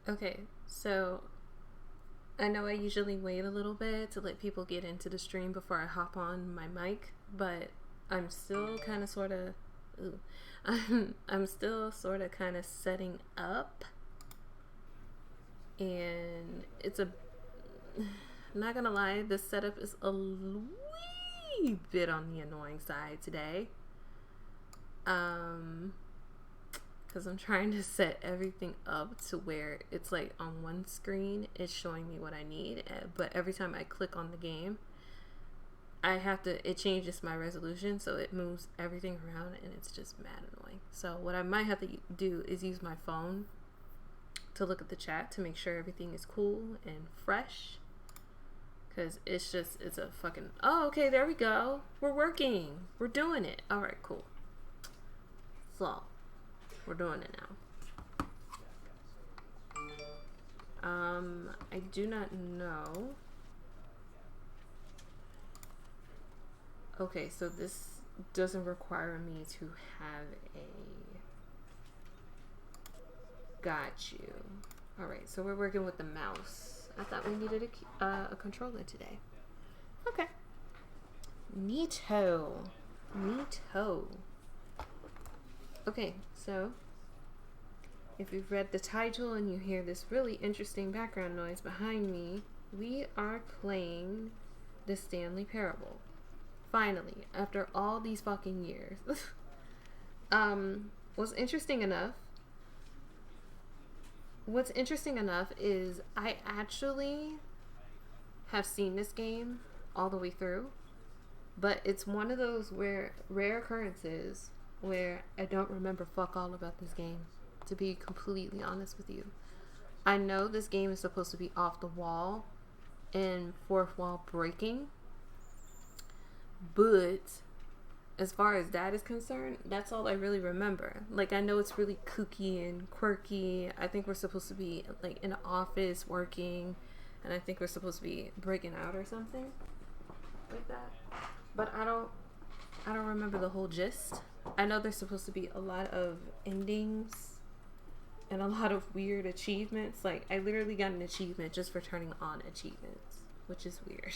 Okay, so I know I usually wait a little bit to let people get into the stream before I hop on my mic, but I'm still kind of sort of, I'm still sort of kind of setting up, and it's a, I'm not gonna lie, this setup is a wee bit on the annoying side today. Because I'm trying to set everything up to where it's like on one screen it's showing me what I need, but every time I click on the game it changes my resolution, so it moves everything around and it's just mad annoying. So what I might have to do is use my phone to look at the chat to make sure everything is cool and fresh, because it's a fucking, oh, okay, there we go, we're working, we're doing it, all right, cool. So we're doing it now. I do not know. Okay, so this doesn't require me to have a... Got you. Alright, so we're working with the mouse. I thought we needed a controller today. Okay. Neato. Neato. Okay, so if you've read the title and you hear this really interesting background noise behind me, we are playing the Stanley Parable. Finally, after all these fucking years. What's interesting enough is I actually have seen this game all the way through, but it's one of those rare occurrences where I don't remember fuck all about this game, to be completely honest with you. I know this game is supposed to be off the wall and fourth wall breaking, but as far as that is concerned, that's all I really remember. Like, I know it's really kooky and quirky. I think we're supposed to be like in an office working, and I think we're supposed to be breaking out or something like that, but I don't remember the whole gist. I know there's supposed to be a lot of endings and a lot of weird achievements. Like, I literally got an achievement just for turning on achievements, which is weird.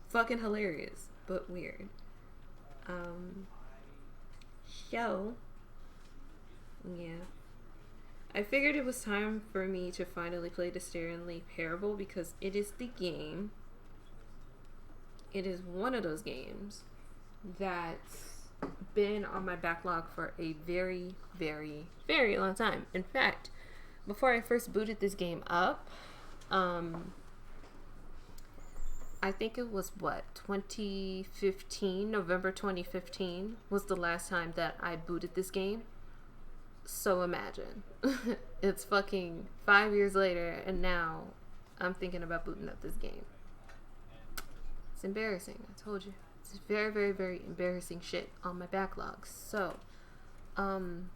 Fucking hilarious, but weird. So, yeah. I figured it was time for me to finally play the Stanley Parable, because it is the game. It is one of those games that's been on my backlog for a very, very, very long time. In fact, before I first booted this game up, I think it was 2015, November 2015 was the last time that I booted this game. So imagine. It's fucking 5 years later, and now I'm thinking about booting up this game. It's embarrassing, I told you. It's very, very, very embarrassing shit on my backlog. So, I'm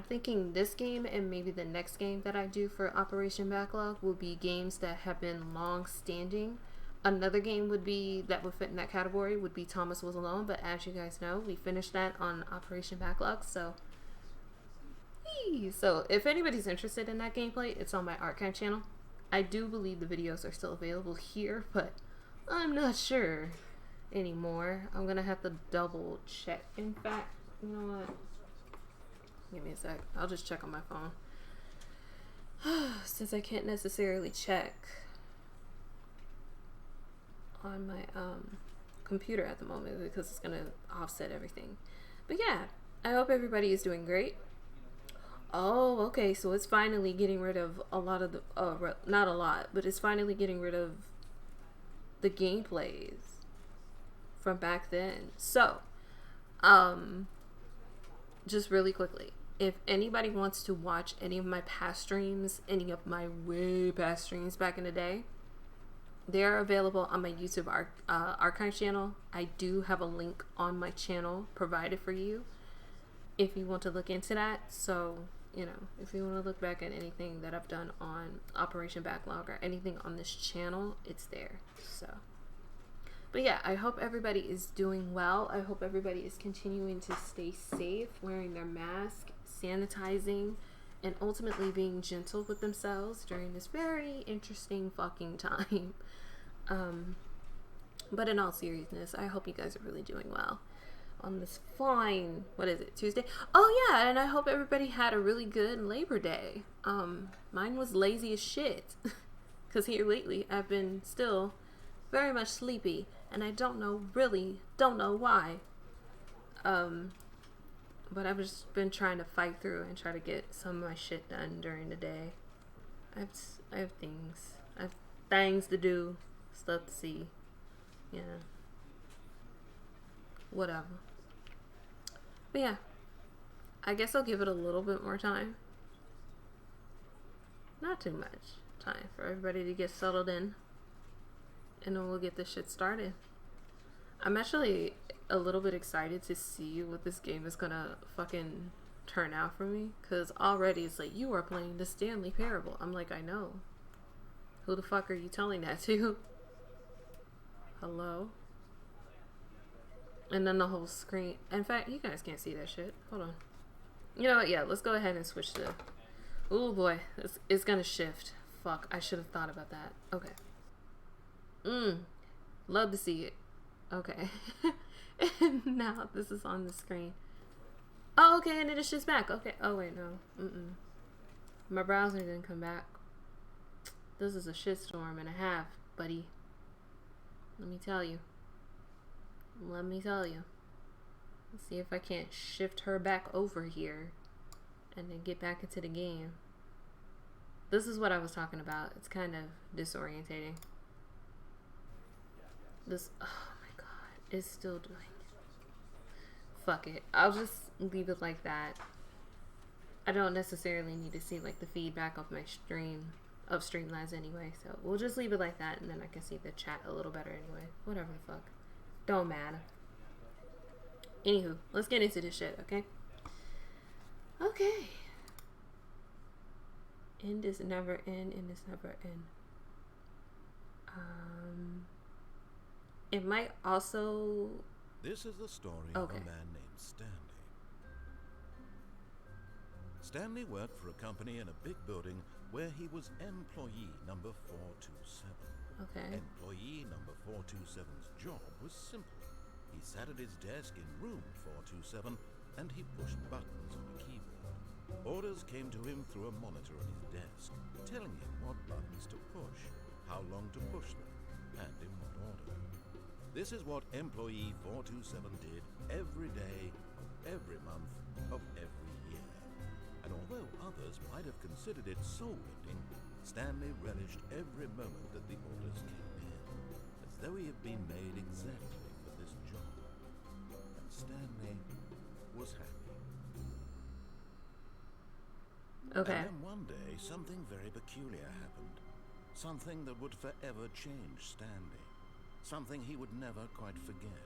thinking this game and maybe the next game that I do for Operation Backlog will be games that have been long standing. Another game that would fit in that category would be Thomas Was Alone, but as you guys know, we finished that on Operation Backlog, so if anybody's interested in that gameplay, it's on my archive channel. I do believe the videos are still available here, but I'm not sure anymore. I'm gonna have to double check. In fact, you know what? Give me a sec. I'll just check on my phone. Since I can't necessarily check on my computer at the moment because it's gonna offset everything. But yeah, I hope everybody is doing great. Oh, okay, so it's finally getting rid of a lot of the not a lot, but it's finally getting rid of the gameplays from back then. So, just really quickly, if anybody wants to watch any of my past streams, any of my way past streams back in the day, they're available on my YouTube archive channel. I do have a link on my channel provided for you if you want to look into that. So, you know, if you want to look back at anything that I've done on Operation Backlog or anything on this channel, it's there. So, but yeah, I hope everybody is doing well. I hope everybody is continuing to stay safe, wearing their mask, sanitizing, and ultimately being gentle with themselves during this very interesting fucking time. But in all seriousness, I hope you guys are really doing well on this fine, what is it, Tuesday? Oh yeah, and I hope everybody had a really good Labor Day. Mine was lazy as shit. Because here lately, I've been still very much sleepy. And I don't know why. But I've just been trying to fight through and try to get some of my shit done during the day. I have things. I have things to do. Stuff to see. Yeah. Whatever. But yeah. I guess I'll give it a little bit more time. Not too much time for everybody to get settled in. And then we'll get this shit started. I'm actually a little bit excited to see what this game is gonna fucking turn out for me. Because already it's like, you are playing the Stanley Parable. I'm like, I know. Who the fuck are you telling that to? Hello? And then the whole screen. In fact, you guys can't see that shit. Hold on. You know what? Yeah, let's go ahead and switch to... Oh boy. It's gonna shift. Fuck. I should have thought about that. Okay. Love to see it. Okay. And now this is on the screen. Oh, okay. And it is just back. Okay. Oh, wait. No. My browser didn't come back. This is a shitstorm and a half, buddy. Let me tell you. Let's see if I can't shift her back over here and then get back into the game. This is what I was talking about. It's kind of disorientating. This, oh my god, it's still doing it. Fuck it. I'll just leave it like that. I don't necessarily need to see like the feedback of my stream, of Streamlabs anyway, so we'll just leave it like that and then I can see the chat a little better anyway. Whatever the fuck. Don't matter. Anywho, let's get into this shit, okay? Okay. End is never end, and is never end. It might also... This is the story of a man named Stanley. Stanley worked for a company in a big building where he was employee number 427. Okay. Employee number 427's job was simple. He sat at his desk in room 427 and he pushed buttons on a keyboard. Orders came to him through a monitor on his desk, telling him what buttons to push, how long to push them, and in what order. This is what employee 427 did every day of every month of every year. And although others might have considered it soul-lifting, Stanley relished every moment that the orders came in, as though he had been made exactly for this job. And Stanley was happy. Okay. And then one day, something very peculiar happened. Something that would forever change Stanley. Something he would never quite forget.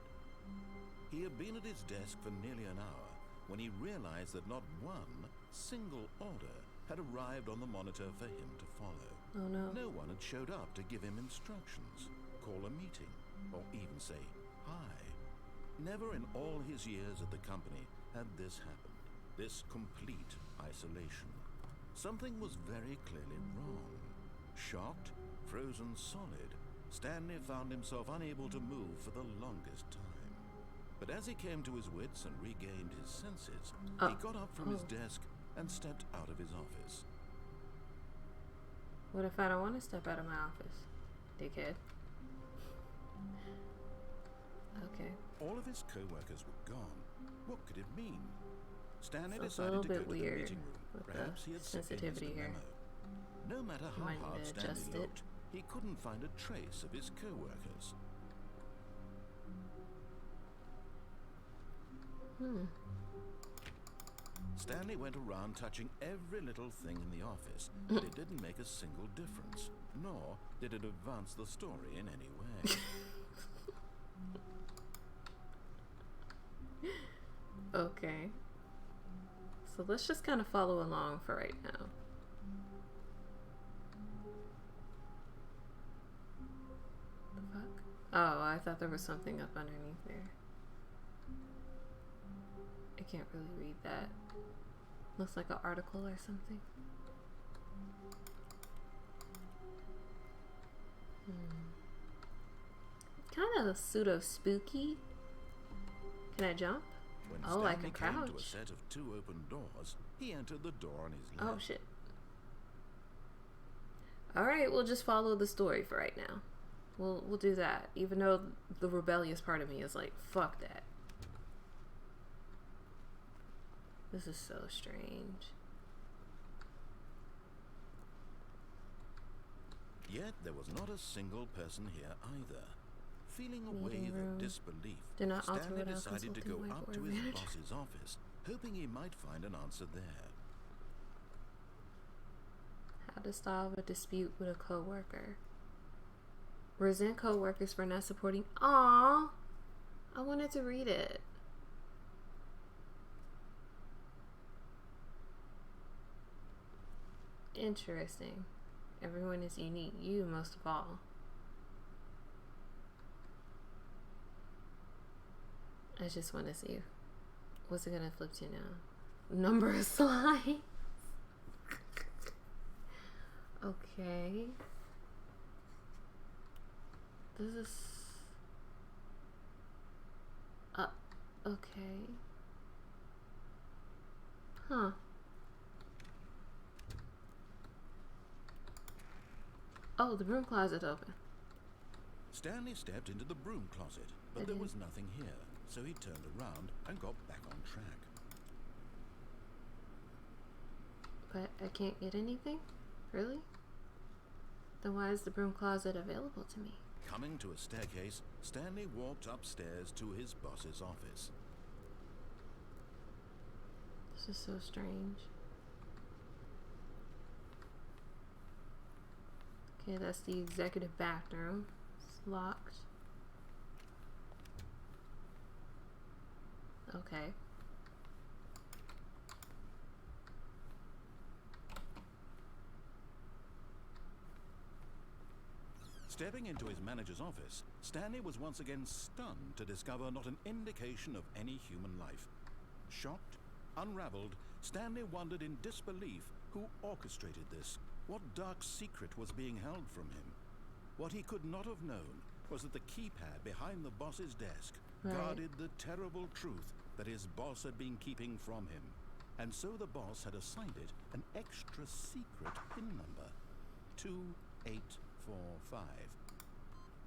He had been at his desk for nearly an hour when he realized that not one single order had arrived on the monitor for him to follow. Oh no. No one had showed up to give him instructions, call a meeting, or even say hi. Never in all his years at the company had this happened. This complete isolation. Something was very clearly wrong. Shocked, frozen solid, Stanley found himself unable to move for the longest time. But as he came to his wits and regained his senses, he got up from his desk and stepped out of his office. What if I don't want to step out of my office, dickhead? Okay. All of his co-workers were gone. What could it mean? Stanley So decided to go to the weird meeting room. Perhaps he had sensitivity sent in here. his memo. No matter how Might hard need to Stanley adjust it. looked, he couldn't find a trace of his co-workers. Stanley went around touching every little thing in the office, but it didn't make a single difference, nor did it advance the story in any way. Okay. So let's just kind of follow along for right now. The fuck? Oh, I thought there was something up underneath there. I can't really read that. Looks like an article or something. Kind of pseudo spooky. Can I jump? When Oh, Stanley I can came crouch. to a set of 2 open doors, he entered the door on his left. Oh shit. Alright, we'll just follow the story for right now. We'll do that. Even though the rebellious part of me is like, fuck that. This is so strange. Yet there was not a single person here either. Feeling a Meeting wave room. of disbelief, Do not alter Stanley without decided to go consulting my up board to his manager. boss's office, hoping he might find an answer there. How to solve a dispute with a coworker. Resent coworkers for not supporting. Aww, I wanted to read it. Interesting. Everyone is unique. You most of all. I just want to see what's it gonna flip to now. Number of slides. Okay. This is okay. Huh. Oh, the broom closet open. Stanley stepped into the broom closet, but there was nothing here, so he turned around and got back on track. But I can't get anything? Really? Then why is the broom closet available to me? Coming to a staircase, Stanley walked upstairs to his boss's office. This is so strange. Okay, that's the executive bathroom. It's locked. Okay. Stepping into his manager's office, Stanley was once again stunned to discover not an indication of any human life. Shocked, unraveled, Stanley wondered in disbelief who orchestrated this, what dark secret was being held from him. What he could not have known was that the keypad behind the boss's desk guarded the terrible truth that his boss had been keeping from him. And so the boss had assigned it an extra secret PIN number, 2845.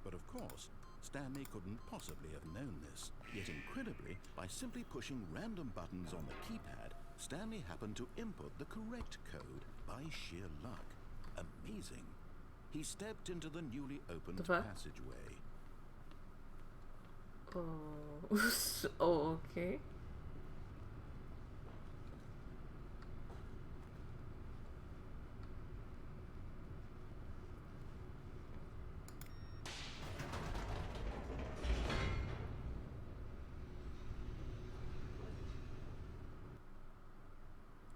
But of course, Stanley couldn't possibly have known this. Yet incredibly, by simply pushing random buttons on the keypad, Stanley happened to input the correct code by sheer luck. Amazing. He stepped into the newly opened passageway. Oh, okay.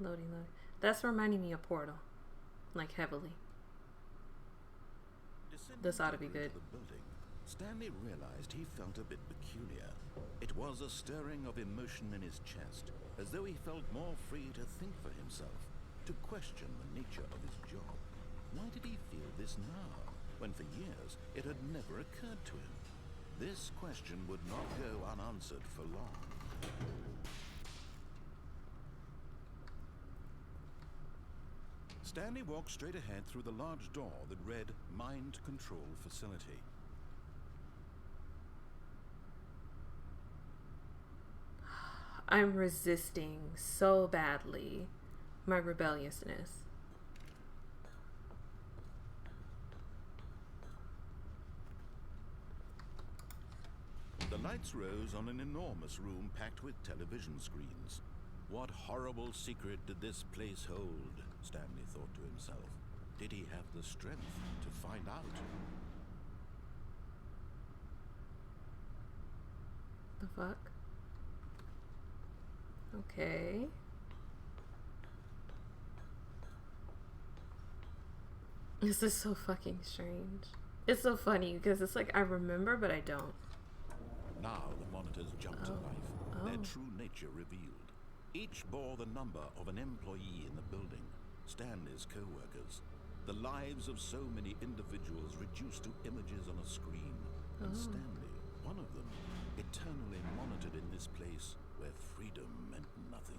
Loading. That's reminding me of Portal. Like, heavily. This ought to be good. The building, Stanley realized he felt a bit peculiar. It was a stirring of emotion in his chest, as though he felt more free to think for himself, to question the nature of his job. Why did he feel this now, when for years it had never occurred to him? This question would not go unanswered for long. Stanley walked straight ahead through the large door that read Mind Control Facility. I'm resisting so badly my rebelliousness. The lights rose on an enormous room packed with television screens. What horrible secret did this place hold? Stanley thought to himself. Did he have the strength to find out? The fuck? Okay. This is so fucking strange. It's so funny because it's like I remember, but I don't. Now the monitors jumped to life, their true nature revealed. Each bore the number of an employee in the building, Stanley's co-workers. The lives of so many individuals reduced to images on a screen. And Stanley, one of them, eternally monitored in this place where freedom meant nothing.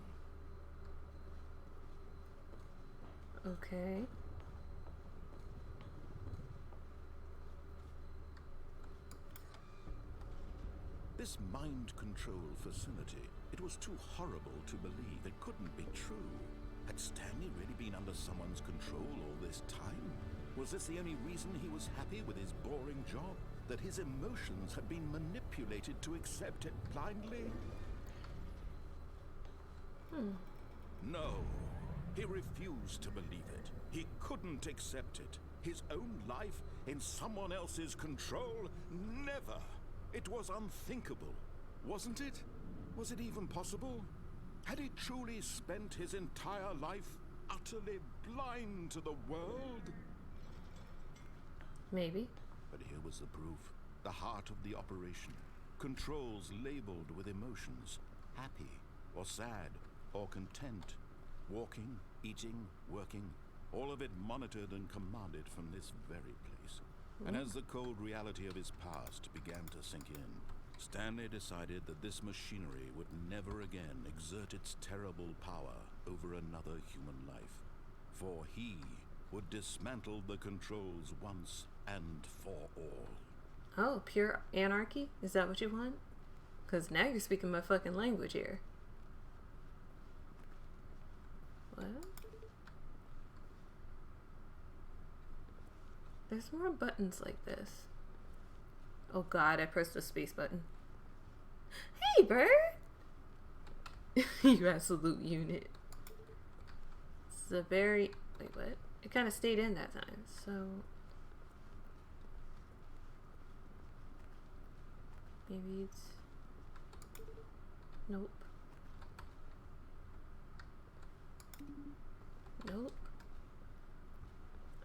Okay. This mind control facility, it was too horrible to believe. It couldn't be true. Had Stanley really been under someone's control all this time? Was this the only reason he was happy with his boring job? That his emotions had been manipulated to accept it blindly? No. He refused to believe it. He couldn't accept it. His own life in someone else's control? Never. It was unthinkable, wasn't it? Was it even possible? Had he truly spent his entire life utterly blind to the world? Maybe. But here was the proof. The heart of the operation. Controls labeled with emotions. Happy, or sad, or content. Walking, eating, working. All of it monitored and commanded from this very place. And as the cold reality of his past began to sink in, Stanley decided that this machinery would never again exert its terrible power over another human life. For he would dismantle the controls once and for all. Oh, pure anarchy? Is that what you want? Because now you're speaking my fucking language here. What? There's more buttons like this. Oh god, I pressed the space button. Hey, bird! You absolute unit. It's a very... Wait, what? It kind of stayed in that time, so... Maybe it's... Nope. Nope.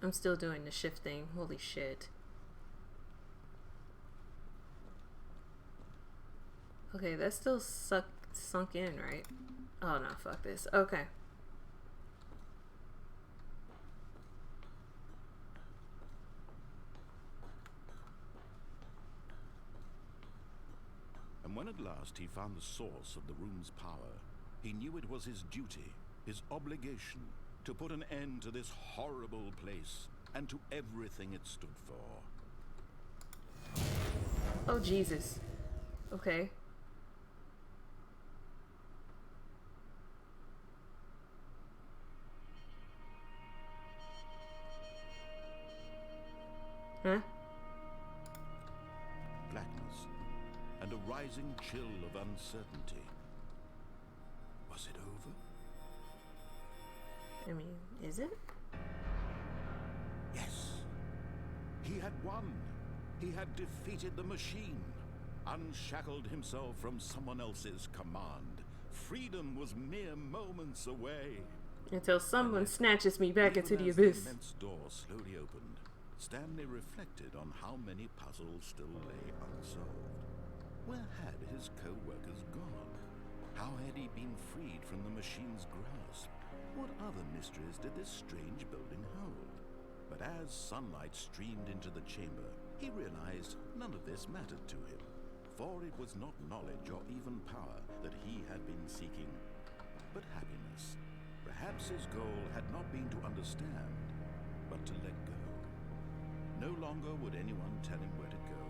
I'm still doing the shift thing. Holy shit. Okay, that's still sunk in, right? Oh no, fuck this. Okay. And when at last he found the source of the room's power, he knew it was his duty, his obligation, to put an end to this horrible place and to everything it stood for. Oh, Jesus. Okay. Huh? Blackness and a rising chill of uncertainty. Was it over? I mean, is it? Yes. He had won. He had defeated the machine, unshackled himself from someone else's command. Freedom was mere moments away. Until someone snatches me back into the abyss. The immense door slowly opened, Stanley reflected on how many puzzles still lay unsolved. Where had his co-workers gone? How had he been freed from the machine's grasp? What other mysteries did this strange building hold? But as sunlight streamed into the chamber, he realized none of this mattered to him, for it was not knowledge or even power that he had been seeking, but happiness. Perhaps his goal had not been to understand, but to let go. No longer would anyone tell him where to go,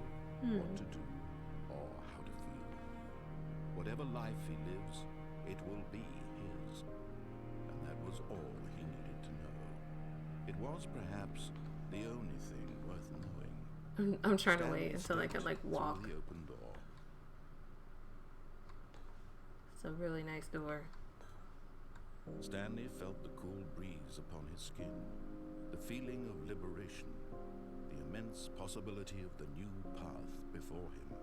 what to do, or how to feel. Whatever life he lives, it will be his. And that was all he needed to know. It was perhaps the only thing worth knowing. I'm trying to wait until I can like walk. The open door. It's a really nice door. Stanley felt the cool breeze upon his skin, the feeling of liberation, the immense possibility of the new path before him.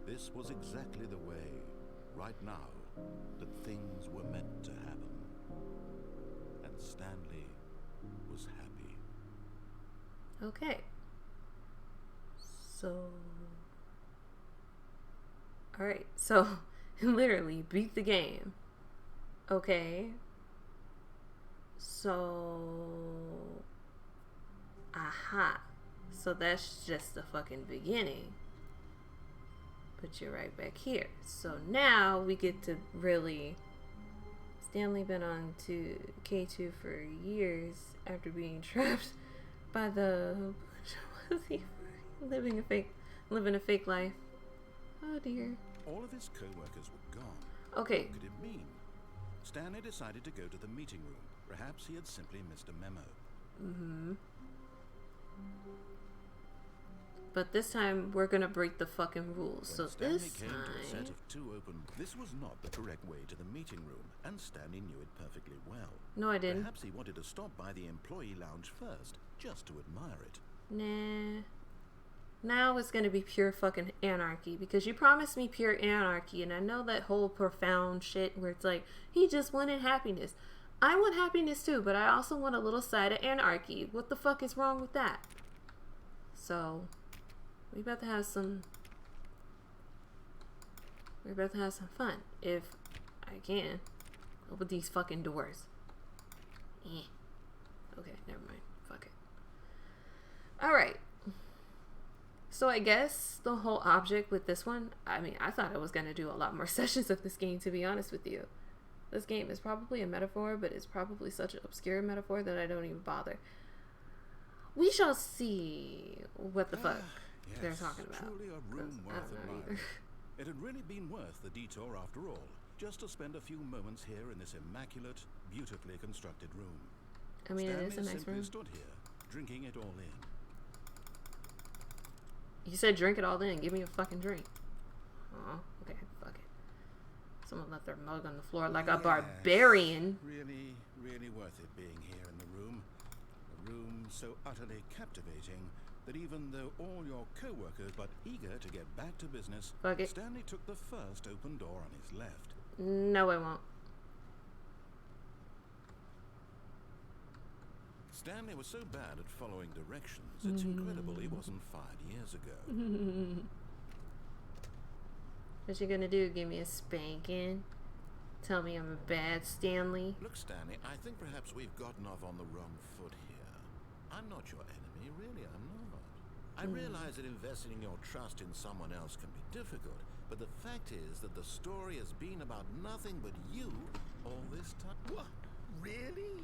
This was exactly the way, right now, that things were meant to happen. And Stanley was happy. Okay. So... Alright, so literally beat the game. Okay. So... Aha. So that's just the fucking beginning. Put you right back here. So now we get to really... Stanley been on to K2 for years after being trapped by the... What was he living a fake life? Oh dear. All of his co-workers were gone. Okay. What could it mean? Stanley decided to go to the meeting room. Perhaps he had simply missed a memo. Mm-hmm. But this time we're gonna break the fucking rules. When So Stanley this came time, to a set of two open. This was not the correct way to the meeting room, and Stanley knew it perfectly well. no, I didn't. Perhaps he wanted to stop by the employee lounge first, just to admire it. Nah. Now it's gonna be pure fucking anarchy because you promised me pure anarchy, and I know that whole profound shit where it's like he just wanted happiness. I want happiness too, but I also want a little side of anarchy. What the fuck is wrong with that? So we about to have some. We're about to have some fun if I can open these fucking doors. Okay, never mind. Fuck it. All right. So I guess the whole object with this one, I mean, I thought I was going to do a lot more sessions of this game, to be honest with you. This game is probably a metaphor, but it's probably such an obscure metaphor that I don't even bother. We shall see what the fuck Yes, they're talking about. Truly a room worth admiring. It had really been worth the detour after all, just to spend a few moments here in this immaculate, beautifully constructed room. I mean, Stanley it is a nice simply room. stood here, drinking it all in. You said drink it all in. Give me a fucking drink. Oh, okay. Fuck it. Someone left their mug on the floor like a barbarian. Really, really worth it being here in the room. A room so utterly captivating that even though all your co-workers but eager to get back to business, Fuck it. Stanley took the first open door on his left. No, I won't. Stanley was so bad at following directions, it's incredible he wasn't fired years ago. What you gonna do? Give me a spanking? Tell me I'm a bad Stanley? Look, Stanley, I think perhaps we've gotten off on the wrong foot here. I'm not your enemy, really, I'm not. I realize that investing your trust in someone else can be difficult, but the fact is that the story has been about nothing but you all this time. What? Really?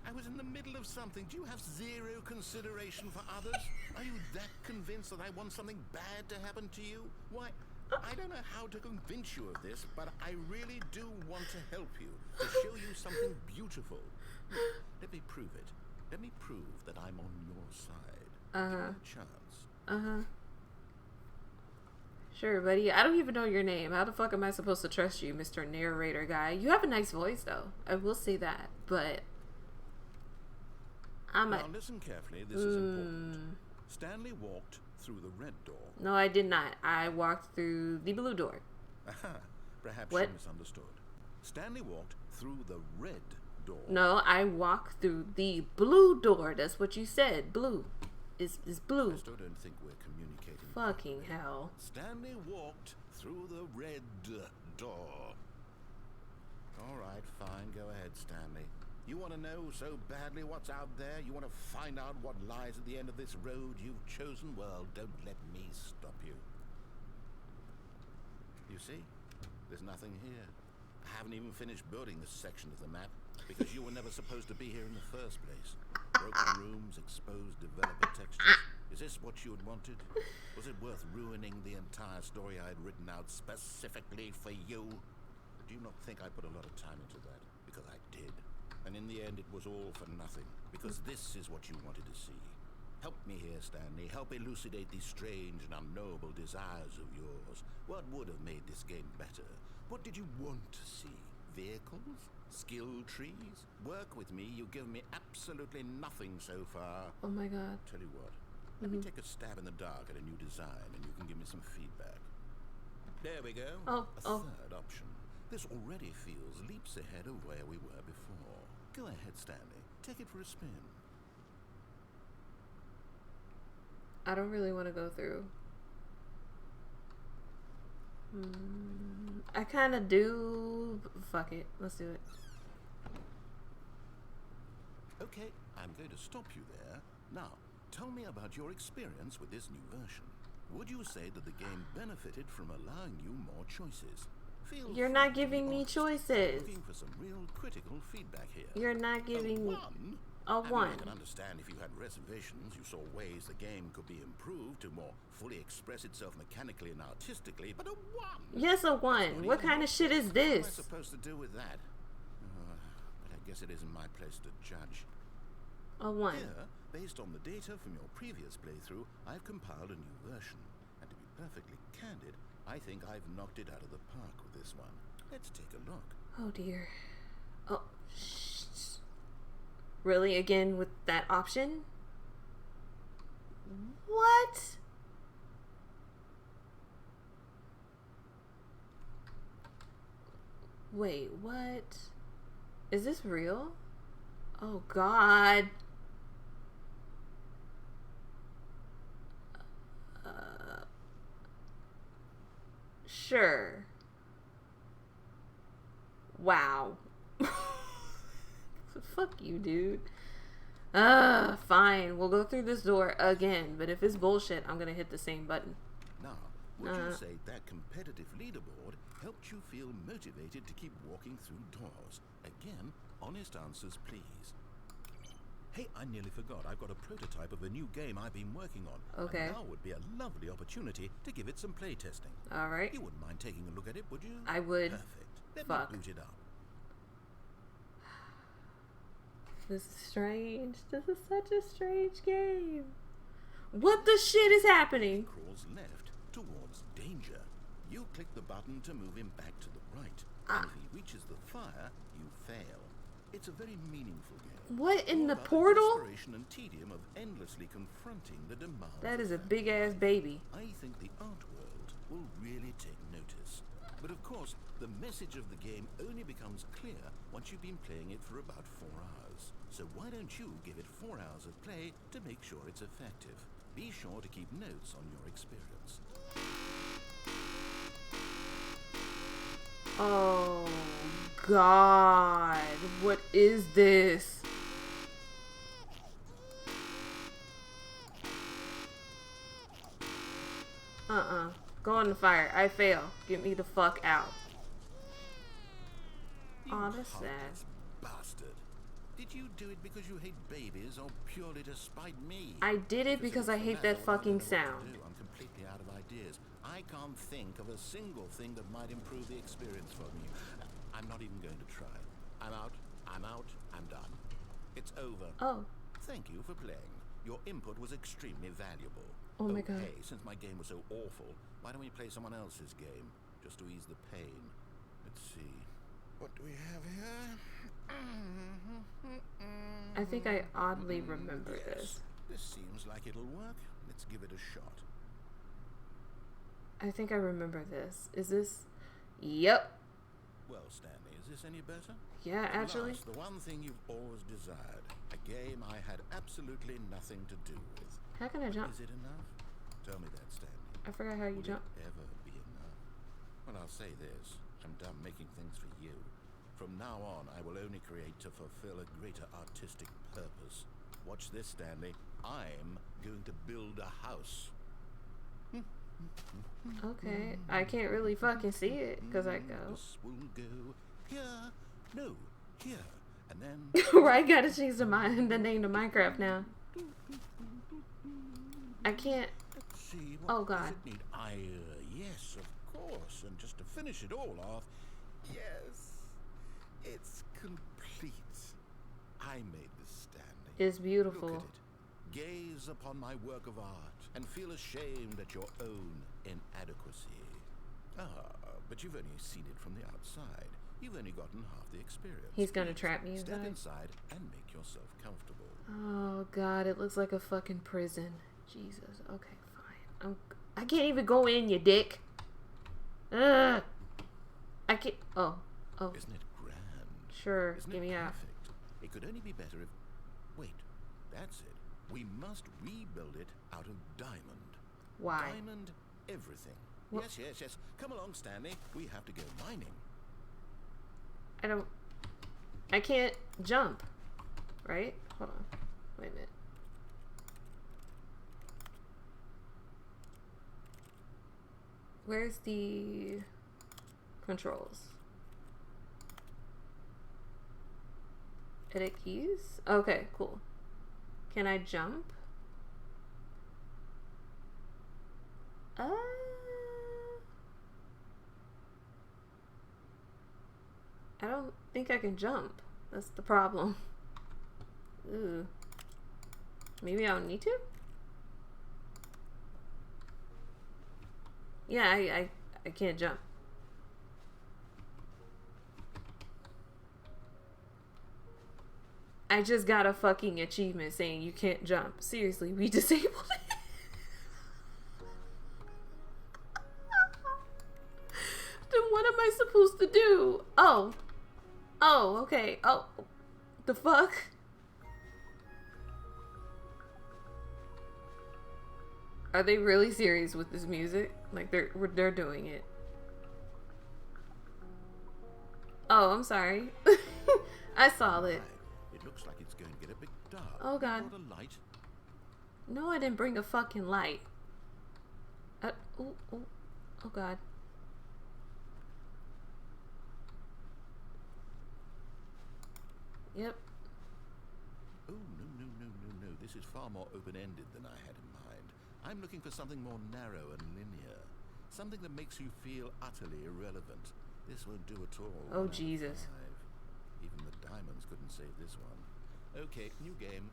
I was in the middle of something. Do you have zero consideration for others? Are you that convinced that I want something bad to happen to you? Why, I don't know how to convince you of this, but I really do want to help you, to show you something beautiful. Let me prove it. Let me prove that I'm on your side. Give me a chance. Sure, buddy. I don't even know your name. How the fuck am I supposed to trust you, Mr. Narrator guy? You have a nice voice, though. I will say that. But Now listen carefully. This is important. Stanley walked through the red door. No, I did not. I walked through the blue door. Aha. Perhaps What? you misunderstood. Stanley walked through the red door. No, I walked through the blue door. That's what you said. Blue. Is blue. I still don't think we're communicating. Fucking hell. Stanley walked through the red door. All right, fine. Go ahead, Stanley. You want to know so badly what's out there? You want to find out what lies at the end of this road you've chosen? Well, don't let me stop you. You see? There's nothing here. I haven't even finished building this section of the map because you were never supposed to be here in the first place. Broken rooms, exposed developer textures. Is this what you had wanted? Was it worth ruining the entire story I had written out specifically for you? Do you not think I put a lot of time into that? Because I did. And in the end, it was all for nothing. Because this is what you wanted to see. Help me here, Stanley. Help elucidate these strange and unknowable desires of yours. What would have made this game better? What did you want to see? Vehicles? Skill trees? Work with me. You've given me absolutely nothing so far. Oh my god. Tell you what. Let me take a stab in the dark at a new design, and you can give me some feedback. There we go. A third option. This already feels leaps ahead of where we were before. Go ahead, Stanley. Take it for a spin. I don't really want to go through. I kind of do, fuck it. Let's do it. Okay, I'm going to stop you there. Now, tell me about your experience with this new version. Would you say that the game benefited from allowing you more choices? You're not giving me choices. Looking for some real critical feedback here. You're not giving me a 1. I can understand if you had reservations, you saw ways the game could be improved to more fully express itself mechanically and artistically, but a 1? Yes, a 1. What kind of shit is What am I this? supposed to do with that? But I guess it isn't my place to judge. A 1. Here, based on the data from your previous playthrough, I've compiled a new version. And to be perfectly candid, I think I've knocked it out of the park with this one. Let's take a look. Oh dear. Oh, really? Again with that option? What? Wait, what? Is this real? Oh God. Sure. Wow. Fuck you, dude. Fine. We'll go through this door again, but if it's bullshit, I'm gonna hit the same button. Now, would you say that competitive leaderboard helped you feel motivated to keep walking through doors? Again, honest answers, please. Hey, I nearly forgot. I've got a prototype of a new game I've been working on. Okay. And now would be a lovely opportunity to give it some play testing. Alright. You wouldn't mind taking a look at it, would you? I would. Perfect. Let Fuck. me boot it up. This is strange. This is such a strange game. What the shit is happening? Crawls left towards danger. You click the button to move him back to the right. And if he reaches the fire, you fail. It's a very meaningful game. What in the All about portal? The desperation and tedium of endlessly confronting the demands. That is a of big ass baby. I think the art world will really take notice. But of course, the message of the game only becomes clear once you've been playing it for about 4 hours. So why don't you give it 4 hours of play to make sure it's effective? Be sure to keep notes on your experience. Oh God, what is this? Go in the fire. I fail. Get me the fuck out. Aw, that's sad. Heartless bastard. Did you do it because you hate babies or purely to spite me? I did it because I hate that fucking sound. I'm completely out of ideas. I can't think of a single thing that might improve the experience for me. I'm not even going to try. I'm out. I'm done. It's over. Oh. Thank you for playing. Your input was extremely valuable. Oh my God. Hey, since my game was so awful, why don't we play someone else's game? Just to ease the pain. Let's see. What do we have here? I think I oddly remember this. This seems like it'll work. Let's give it a shot. I think I remember this. Is this? Yep. Well, Stanley, is this any better? Yeah, actually. Last, the one thing you've always desired. A game I had absolutely nothing to do with. How can I jump? Is it enough? Tell me that, Stanley. I forgot how you Will jump. it ever be enough? Well, I'll say this. I'm done making things for you. From now on, I will only create to fulfill a greater artistic purpose. Watch this, Stanley. I'm going to build a house. Okay, I can't really fucking see it because I go. This will go here. No, here. And then... Right, gotta change the name to Minecraft now. I can't. Let's see, what Oh God. does it need? Yes, of course. And just to finish it all off, yes, it's complete. I made this, Stanley. It's beautiful. Look at it. Gaze upon my work of art and feel ashamed at your own inadequacy. But you've only seen it from the outside. You've only gotten half the experience. He's gonna Please, trap me Step inside. inside and make yourself comfortable. Oh God, it looks like a fucking prison. Jesus. Okay, fine. I can't even go in, you dick. I can't. Oh. Isn't it grand? Sure. Isn't Get it me out. perfect? It could only be better if... Wait, that's it. We must rebuild it out of diamond. Why? Diamond everything. What? Yes. Come along, Stanley. We have to go mining. I can't jump. Right? Hold on. Wait a minute. Where's the controls? Edit keys? Okay, cool. Can I jump? I don't think I can jump. That's the problem. Ooh. Maybe I don't need to? Yeah, I can't jump. I just got a fucking achievement saying you can't jump. Seriously, we disabled it. Then what am I supposed to do? Oh. Oh, okay. Oh. The fuck? Are they really serious with this music? Like they're doing it. Oh, I'm sorry. I saw it. It looks like it's going to get a bit dark. Oh god. You brought a light? No, I didn't bring a fucking light. Oh god. Yep. Oh, no. This is far more open-ended than I had in mind. I'm looking for something more narrow and linear. Something that makes you feel utterly irrelevant. This won't do at all. Oh, Jesus. Even the diamonds couldn't save this one. Okay, new game.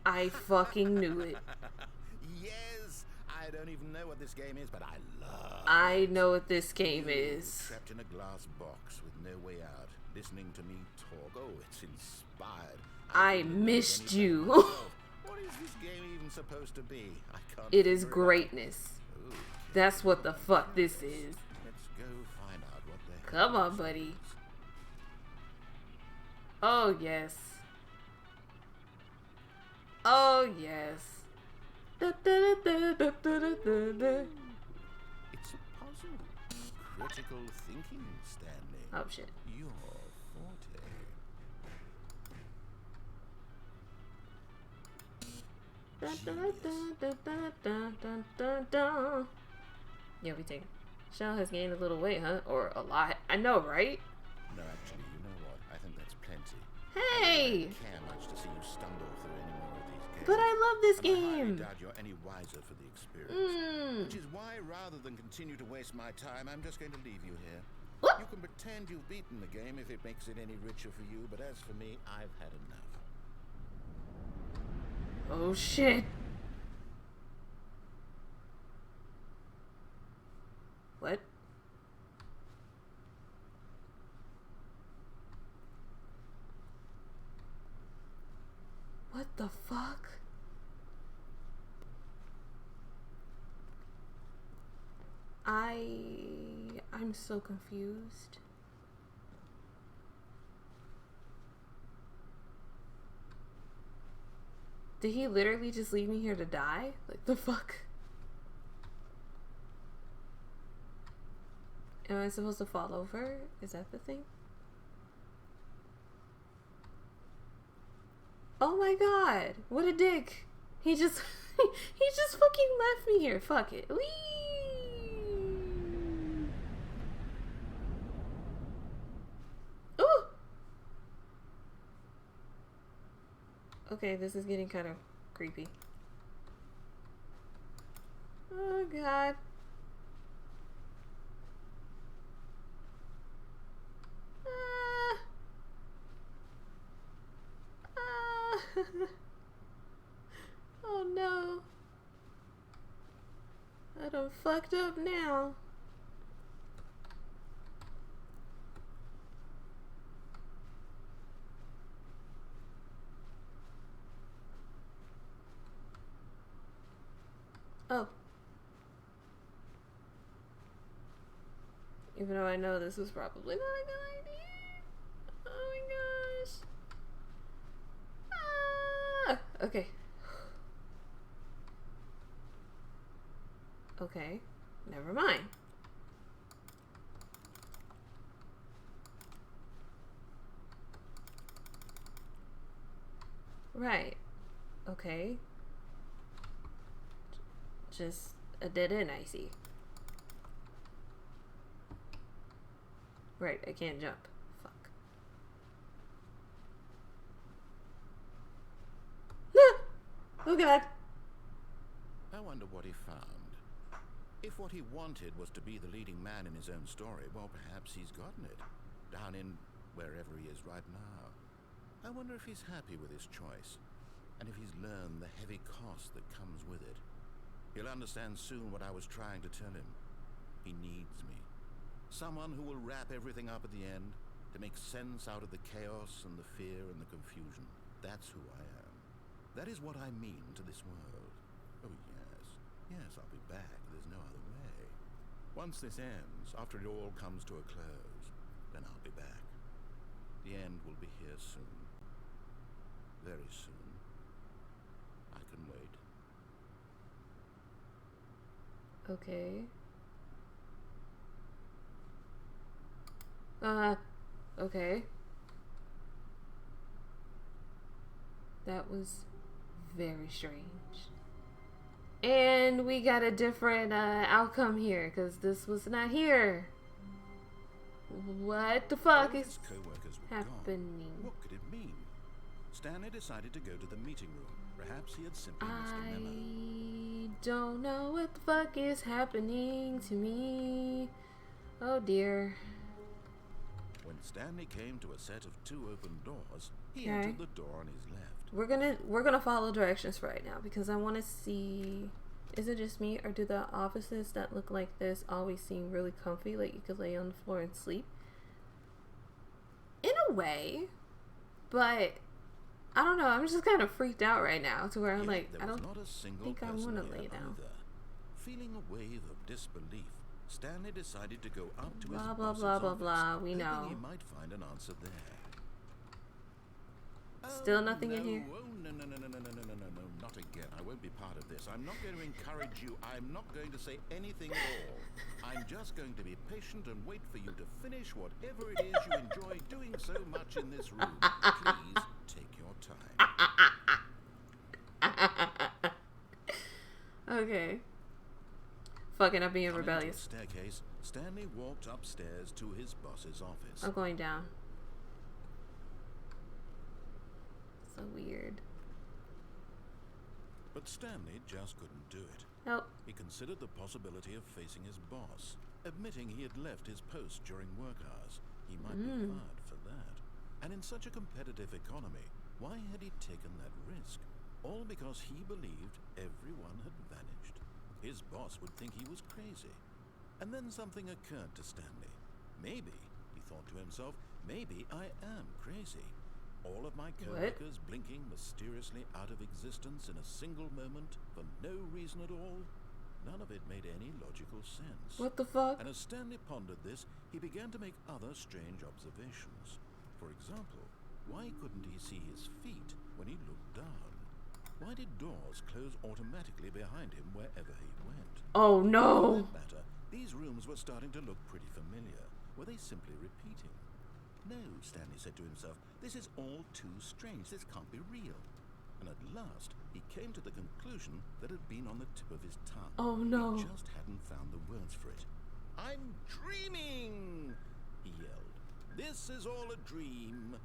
I fucking knew it. Yes! I don't even know what this game is, but I love I know what this game is. Trapped in a glass box with no way out, listening to me talk. Oh, it's inspired. I missed you. What is this game even supposed to be? I can't. It is greatness. Okay. That's what the fuck this is. Let's go find out what the Come on, buddy. Oh, yes. Oh, yes. It's a puzzle. Critical thinking, Stanley. Oh, shit. Your forte. Yeah, we take it. Shell has gained a little weight, huh? Or a lot. I know, right? No, actually, you know what? I think that's plenty. Hey! I don't care much to see you stumble through any more of these games. But I love this I highly game. doubt you're any wiser for the experience. Which is why, rather than continue to waste my time, I'm just going to leave you here. What? You can pretend you've beaten the game if it makes it any richer for you, but as for me, I've had enough. Oh, shit. What? What the fuck? I'm so confused. Did he literally just leave me here to die? Like, the fuck? Am I supposed to fall over? Is that the thing? Oh my god! What a dick! He just he just fucking left me here. Fuck it. Whee! Ooh! Okay, this is getting kind of creepy. Oh god. Oh no. I done fucked up now. Oh. Even though I know this was probably not a good idea. Oh my gosh. Ah. Okay. Okay. Never mind. Right. Okay. Just a dead end, I see. Right, I can't jump. Fuck. Oh god. I wonder what he found. If what he wanted was to be the leading man in his own story, well, perhaps he's gotten it. Down in wherever he is right now. I wonder if he's happy with his choice, and if he's learned the heavy cost that comes with it. He'll understand soon what I was trying to tell him. He needs me. Someone who will wrap everything up at the end, to make sense out of the chaos and the fear and the confusion. That's who I am. That is what I mean to this world. Oh, yes. Yes, I'll be back. There's no other way. Once this ends, after it all comes to a close, then I'll be back. The end will be here soon. Very soon. I can wait. Okay. Okay. That was very strange. And we got a different outcome here, because this was not here. What the fuck is happening? What could it mean? Stanley decided to go to the meeting room. Perhaps he had simply missed a memo. I don't know what the fuck is happening to me. Oh dear. When Stanley came to a set of 2 open doors, he entered the door on his left. We're gonna follow directions for right now, because I want to see. Is it just me, or do the offices that look like this always seem really comfy, like you could lay on the floor and sleep? In a way, but I don't know. I'm just kind of freaked out right now, to where I'm like, I don't think I want to lay down. Feeling a wave of disbelief, Stanley decided to go up to his Blah boss's blah blah blah office, blah. We know. hoping he might find an answer there. Still nothing in here? Oh, no, not again. I won't be part of this. I'm not going to encourage you. I'm not going to say anything at all. I'm just going to be patient and wait for you to finish whatever it is you enjoy doing so much in this room. Please take your time. Okay. Fucking up being Coming rebellious. to a staircase, Stanley walked upstairs to his boss's office. I'm going down. So weird. But Stanley just couldn't do it. Nope. He considered the possibility of facing his boss, admitting he had left his post during work hours. He might be fired for that. And in such a competitive economy, why had he taken that risk? All because he believed everyone had vanished. His boss would think he was crazy. And then something occurred to Stanley. Maybe, he thought to himself, maybe I am crazy. All of my co-workers blinking mysteriously out of existence in a single moment for no reason at all. None of it made any logical sense. What the fuck? And as Stanley pondered this, he began to make other strange observations. For example, why couldn't he see his feet when he looked down? Why did doors close automatically behind him wherever he went? Oh no! For that matter, these rooms were starting to look pretty familiar. Were they simply repeating? No, Stanley said to himself, this is all too strange. This can't be real. And at last, he came to the conclusion that had been on the tip of his tongue. Oh no. He just hadn't found the words for it. I'm dreaming, he yelled. This is all a dream.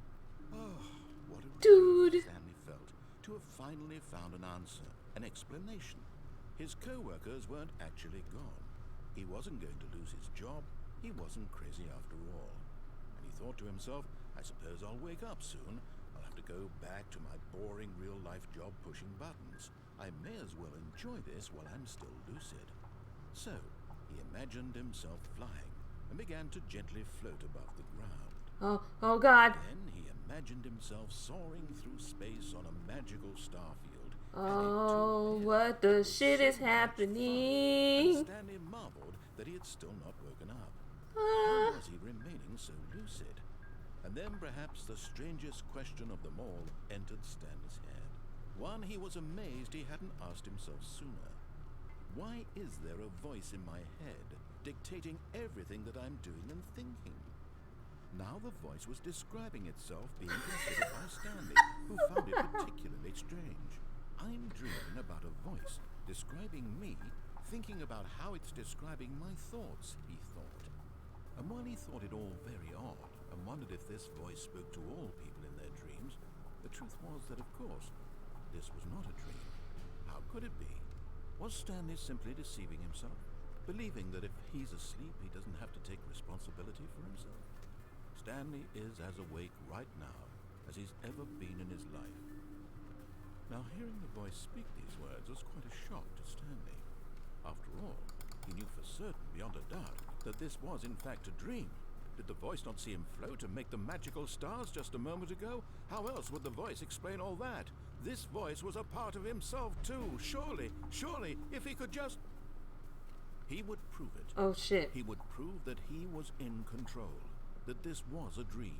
Oh, what a relief Stanley felt to have finally found an answer, an explanation. His co-workers weren't actually gone. He wasn't going to lose his job. He wasn't crazy after all. Thought to himself, I suppose I'll wake up soon. I'll have to go back to my boring real-life job pushing buttons. I may as well enjoy this while I'm still lucid. So, he imagined himself flying and began to gently float above the ground. Oh God. Then he imagined himself soaring through space on a magical starfield. Oh, what the shit is happening? And Stanley marveled that he had still not woken up. How was he remaining so lucid? And then perhaps the strangest question of them all entered Stanley's head. One he was amazed he hadn't asked himself sooner. Why is there a voice in my head dictating everything that I'm doing and thinking? Now the voice was describing itself being considered by Stanley, who found it particularly strange. I'm dreaming about a voice describing me, thinking about how it's describing my thoughts, he thought. And while he thought it all very odd, and wondered if this voice spoke to all people in their dreams, the truth was that, of course, this was not a dream. How could it be? Was Stanley simply deceiving himself, believing that if he's asleep, he doesn't have to take responsibility for himself? Stanley is as awake right now as he's ever been in his life. Now, hearing the voice speak these words was quite a shock to Stanley. After all, he knew for certain, beyond a doubt, that this was in fact a dream. Did the voice not see him float and make the magical stars just a moment ago? How else would the voice explain all that? This voice was a part of himself too. Surely, if he could just... He would prove it. Oh, shit. He would prove that he was in control, that this was a dream.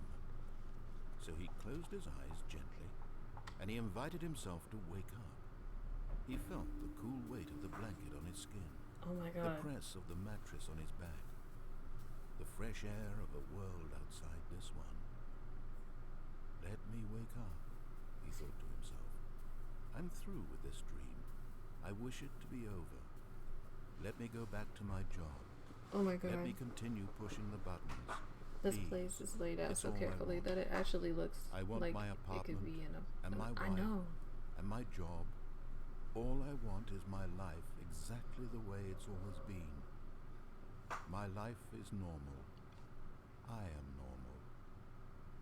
So he closed his eyes gently, and he invited himself to wake up. He felt the cool weight of the blanket on his skin. Oh my God. The press of the mattress on his back. The fresh air of a world outside this one. Let me wake up, he thought to himself. I'm through with this dream. I wish it to be over. Let me go back to my job. Oh my God. Let me continue pushing the buttons. This Please. place is laid out It's so all I carefully want. that it actually looks I want like my it apartment could be in a... and my I wife know. and my job. All I want is my life exactly the way it's always been. My life is normal. I am normal.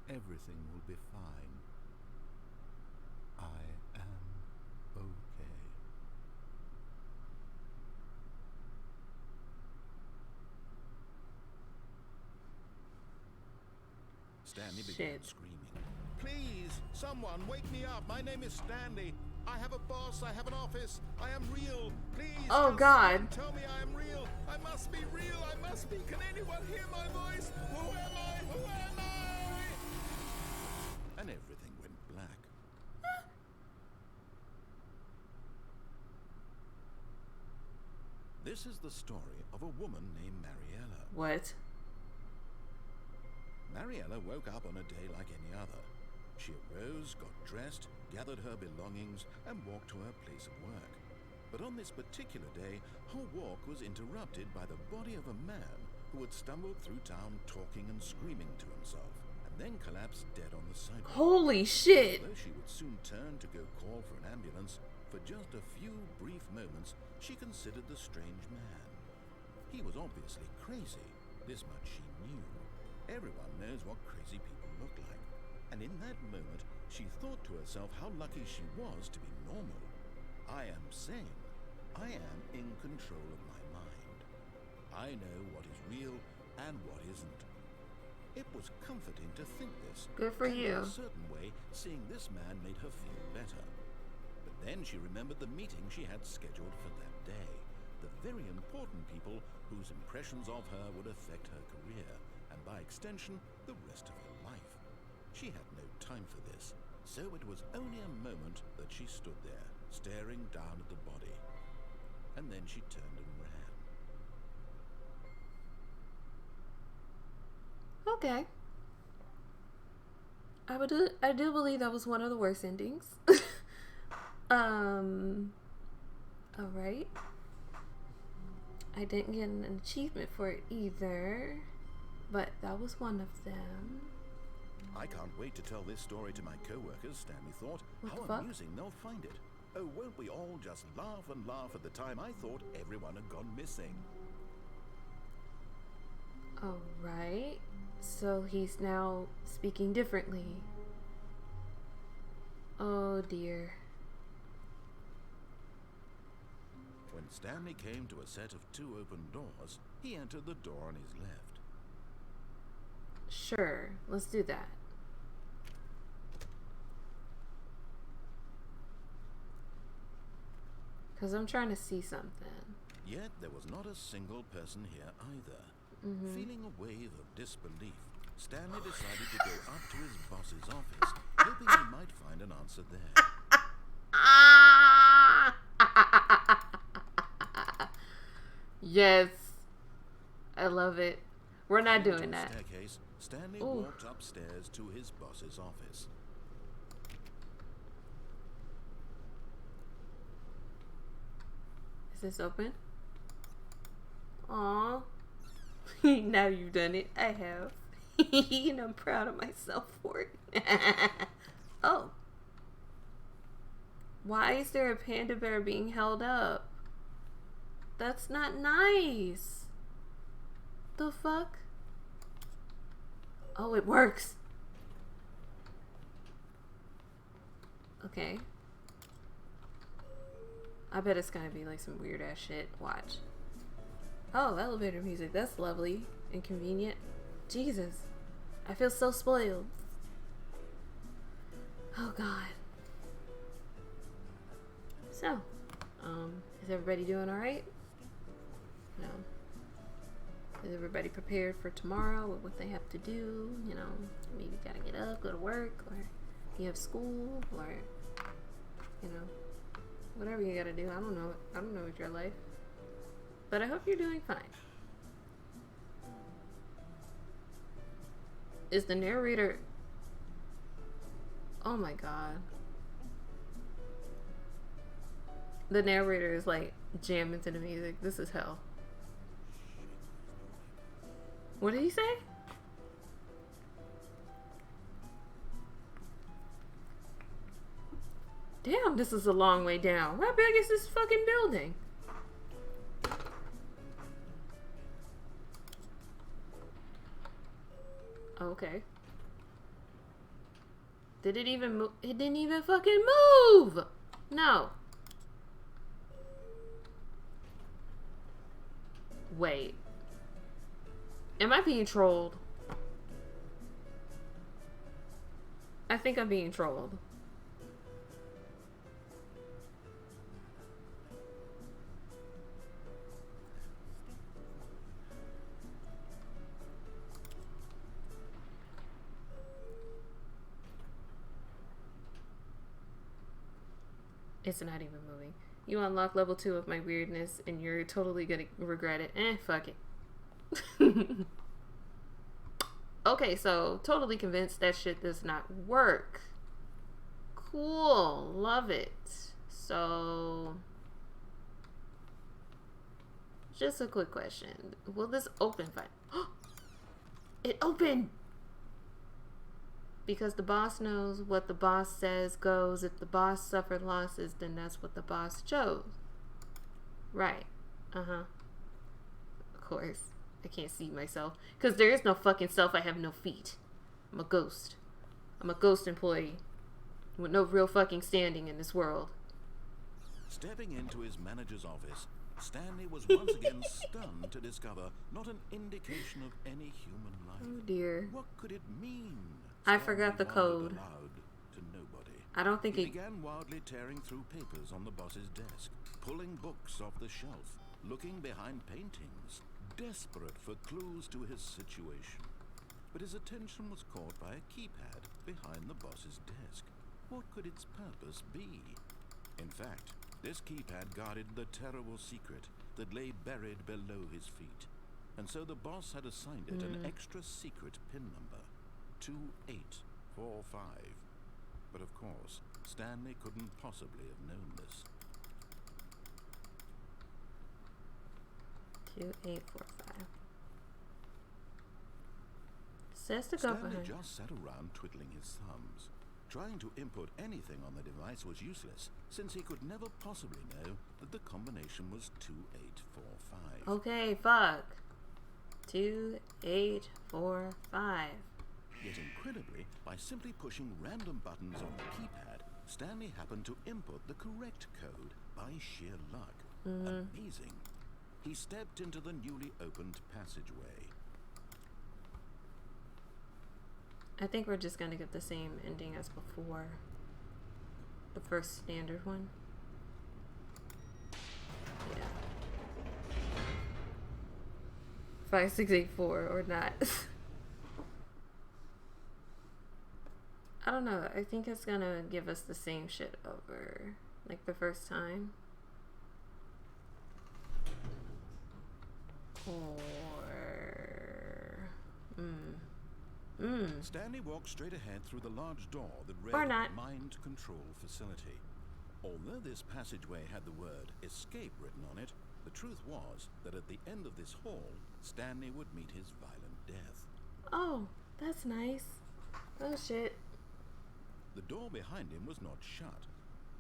Everything will be fine. I am okay. Stanley began screaming. Please, someone, wake me up. My name is Stanley. I have a boss. I have an office. I am real. Please. Oh, God. Tell me I am real. I must be real. I must be. Can anyone hear my voice? Who am I? Who am I? And everything went black. This is the story of a woman named Mariella. What? Mariella woke up on a day like any other. She arose, got dressed, gathered her belongings, and walked to her place of work. But on this particular day, her walk was interrupted by the body of a man who had stumbled through town talking and screaming to himself, and then collapsed dead on the sidewalk. Holy shit! Although she would soon turn to go call for an ambulance, for just a few brief moments, she considered the strange man. He was obviously crazy. This much she knew. Everyone knows what crazy people look like. And in that moment, she thought to herself how lucky she was to be normal. I am sane. I am in control of my mind. I know what is real and what isn't. It was comforting to think this. Good for and you. In a certain way, seeing this man made her feel better. But then she remembered the meeting she had scheduled for that day. The very important people whose impressions of her would affect her career, and by extension, the rest of her life. She had no time for this, so it was only a moment that she stood there, staring down at the body. And then she turned and ran. Okay. I do believe that was one of the worst endings. Alright. I didn't get an achievement for it either, but that was one of them. I can't wait to tell this story to my co-workers, Stanley thought. How amusing they'll find it. Oh, won't we all just laugh and laugh at the time I thought everyone had gone missing. Alright. So he's now speaking differently. Oh dear. When Stanley came to a set of 2 open doors, he entered the door on his left. Sure, let's do that. Because I'm trying to see something. Yet there was not a single person here either. Feeling a wave of disbelief, Stanley decided to go up to his boss's office, hoping he might find an answer there. Yes. I love it. We're not Climbing doing to the that. staircase, Stanley Ooh. walked upstairs to his boss's office. Is this open? Aw. Now you've done it. I have. And I'm proud of myself for it. Oh. Why is there a panda bear being held up? That's not nice. The fuck? Oh, it works. Okay. I bet it's gonna be like some weird ass shit. Watch. Oh, elevator music. That's lovely and convenient. Jesus. I feel so spoiled. Oh god. So, is everybody doing alright? No. Is everybody prepared for tomorrow with what they have to do? You know, maybe gotta get up, go to work, or you have school, or, you know, whatever you gotta do. I don't know. I don't know with your life. But I hope you're doing fine. Is the narrator... Oh my god. The narrator is like jamming to the music. This is hell. What did he say? Damn, this is a long way down. How big is this fucking building? Okay. Did it even move? It didn't even fucking move! No. Wait. Am I being trolled? I think I'm being trolled. It's not even moving. You unlock level 2 of my weirdness and you're totally gonna regret it. Fuck it. Okay, so totally convinced that shit does not work. Cool. Love it. So, just a quick question. Will this open fine? It opened! Because the boss knows what the boss says goes. If the boss suffered losses, then that's what the boss chose. Right. Uh-huh. Of course. I can't see myself. Because there is no fucking self. I have no feet. I'm a ghost. I'm a ghost employee. With no real fucking standing in this world. Stepping into his manager's office, Stanley was once again stunned to discover not an indication of any human life. Oh dear. What could it mean? I forgot the code. Aloud to nobody. I don't think He began wildly tearing through papers on the boss's desk, pulling books off the shelf, looking behind paintings, desperate for clues to his situation. But his attention was caught by a keypad behind the boss's desk. What could its purpose be? In fact, this keypad guarded the terrible secret that lay buried below his feet. And so the boss had assigned it an extra secret pin number. 2845. But of course, Stanley couldn't possibly have known this. 2845. Says to go Stanley behind. just sat around twiddling his thumbs. Trying to input anything on the device was useless, since he could never possibly know that the combination was 2845. Okay, fuck. 2845. Yet incredibly, by simply pushing random buttons on the keypad, Stanley happened to input the correct code by sheer luck. Amazing. He stepped into the newly opened passageway. I think we're just gonna get the same ending as before. The first standard one. Yeah. 5684 or not. I don't know. I think it's gonna give us the same shit over like the first time. Stanley walked straight ahead through the large door that read Or not. Mind Control Facility. Although this passageway had the word escape written on it, the truth was that at the end of this hall, Stanley would meet his violent death. Oh, that's nice. Oh, shit. The door behind him was not shut.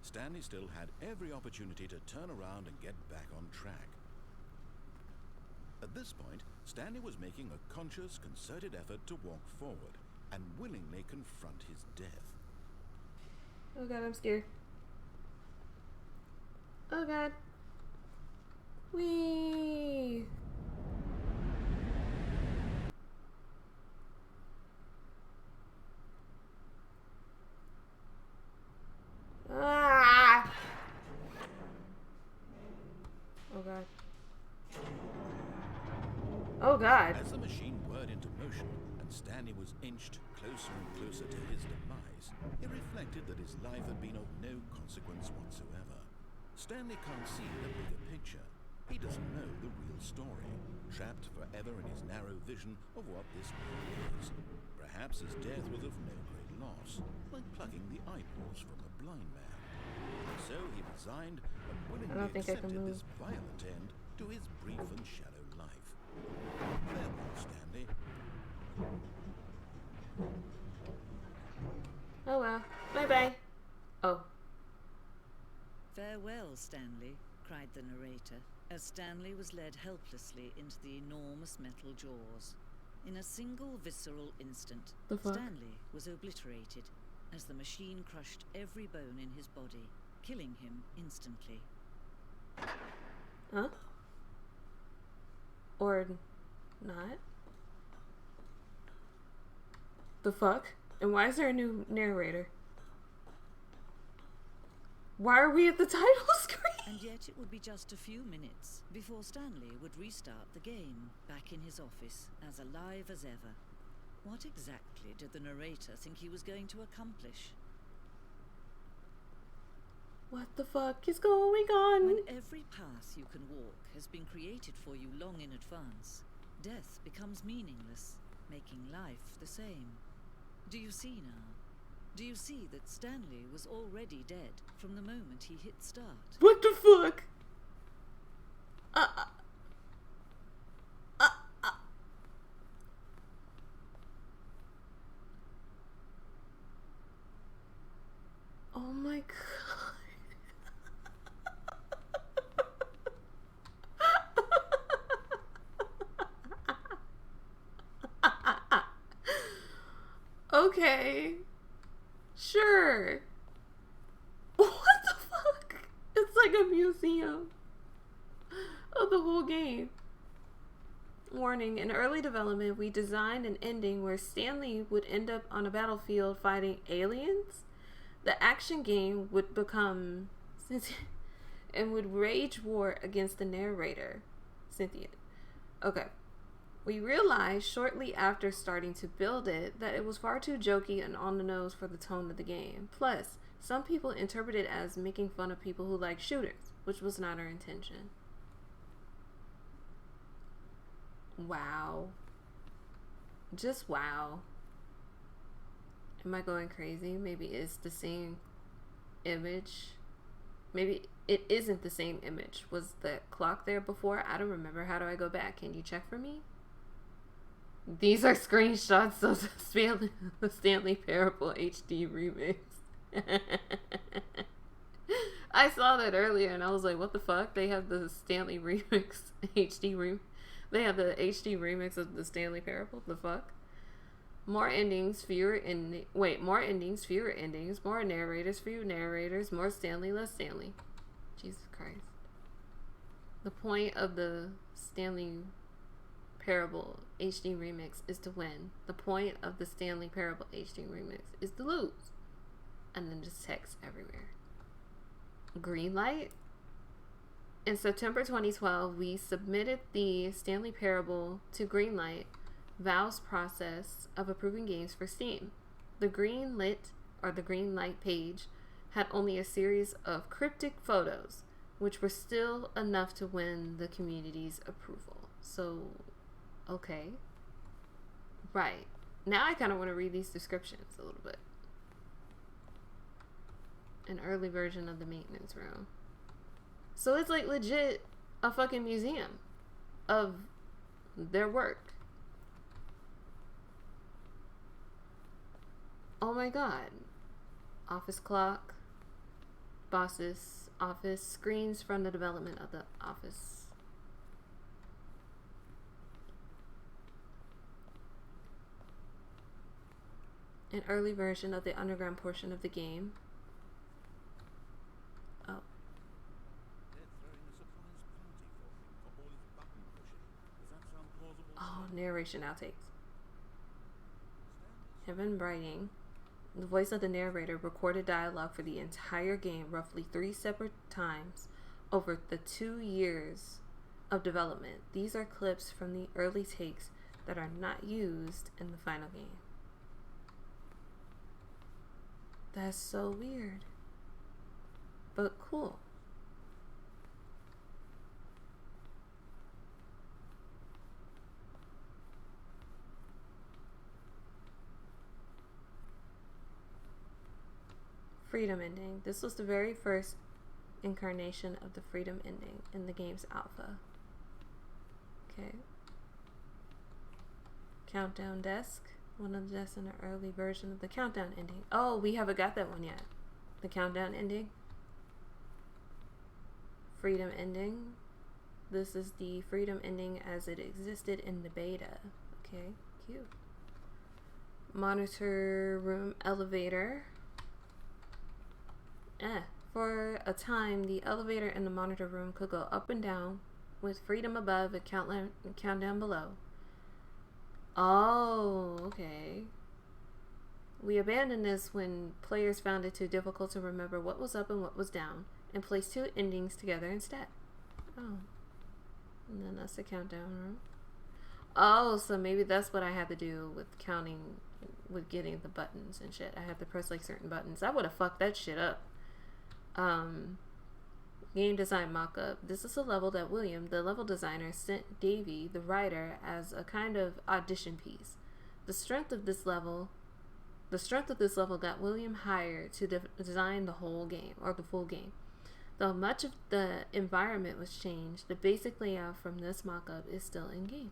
Stanley still had every opportunity to turn around and get back on track. At this point, Stanley was making a conscious, concerted effort to walk forward and willingly confront his death. Oh god, I'm scared. Oh god. Whee! Ah! Oh god. Oh god. As the machine whirred into motion and Stanley was inched closer and closer to his demise, he reflected that his life had been of no consequence whatsoever. Stanley can't see the bigger picture. He doesn't know the real story, trapped forever in his narrow vision of what this world is. Perhaps his death was of no great loss, like plucking the eyeballs from a blind man. So he resigned and willingly accepted this violent end to his brief and shallow life. Farewell, Stanley. Oh well. Bye-bye. Oh. Farewell, Stanley, cried the narrator, as Stanley was led helplessly into the enormous metal jaws. In a single visceral instant, Stanley was obliterated as the machine crushed every bone in his body, killing him instantly. Huh? Or not? The fuck? And why is there a new narrator? Why are we at the title screen? And yet it would be just a few minutes before Stanley would restart the game, back in his office, as alive as ever. What exactly did the narrator think he was going to accomplish? What the fuck is going on? When every path you can walk has been created for you long in advance, death becomes meaningless, making life the same. Do you see now? Do you see that Stanley was already dead from the moment he hit start? What the fuck? Oh my god. Okay. Sure. What the fuck? It's like a museum of the whole game. Warning, in early development, we designed an ending where Stanley would end up on a battlefield fighting aliens. The action game would become sentient and would wage war against the narrator, sentient. Okay. We realized shortly after starting to build it that it was far too jokey and on the nose for the tone of the game. Plus, some people interpret it as making fun of people who like shooters, which was not our intention. Wow. Just wow. Am I going crazy? Maybe it's the same image. Maybe it isn't the same image. Was the clock there before? I don't remember. How do I go back? Can you check for me? These are screenshots of the Stanley Parable HD remix. I saw that earlier and I was like, what the fuck? They have the Stanley remix They have the HD remix of the Stanley Parable? The fuck? More endings, fewer endings. Wait, more endings, fewer endings. More narrators, fewer narrators. More Stanley, less Stanley. Jesus Christ. The point of the Stanley Parable HD remix is to win. The point of the Stanley Parable HD remix is to lose. And then just text everywhere. Green light. In September 2012, we submitted the Stanley Parable to Greenlight, Valve's process of approving games for Steam. The green light page had only a series of cryptic photos, which were still enough to win the community's approval. So, okay. Right. Now I kind of want to read these descriptions a little bit. An early version of the maintenance room. So it's like legit a fucking museum of their work. Oh my god. Office clock. Boss's office. Screens from the development of the office. An early version of the underground portion of the game. Oh. Oh, narration outtakes. Heaven Writing. The voice of the narrator recorded dialogue for the entire game roughly 3 separate times over the 2 years of development. These are clips from the early takes that are not used in the final game. That's so weird. But cool. Freedom ending. This was the very first incarnation of the freedom ending in the game's alpha. Okay. Countdown desk. One of the desks in an early version of the countdown ending. Oh, we haven't got that one yet. The countdown ending. Freedom ending. This is the freedom ending as it existed in the beta. Okay, cute. Monitor room elevator. For a time, the elevator in the monitor room could go up and down with freedom above and countdown below. Oh, okay. We abandoned this when players found it too difficult to remember what was up and what was down, and placed 2 endings together instead. Oh. And then that's the countdown room. Oh, so maybe that's what I had to do with counting, with getting the buttons and shit. I had to press like certain buttons. I would have fucked that shit up. Game design mock-up. This is a level that William, the level designer, sent Davey, the writer, as a kind of audition piece. The strength of this level got William hired to design the whole game, or the full game. Though much of the environment was changed, the basic layout from this mock-up is still in game.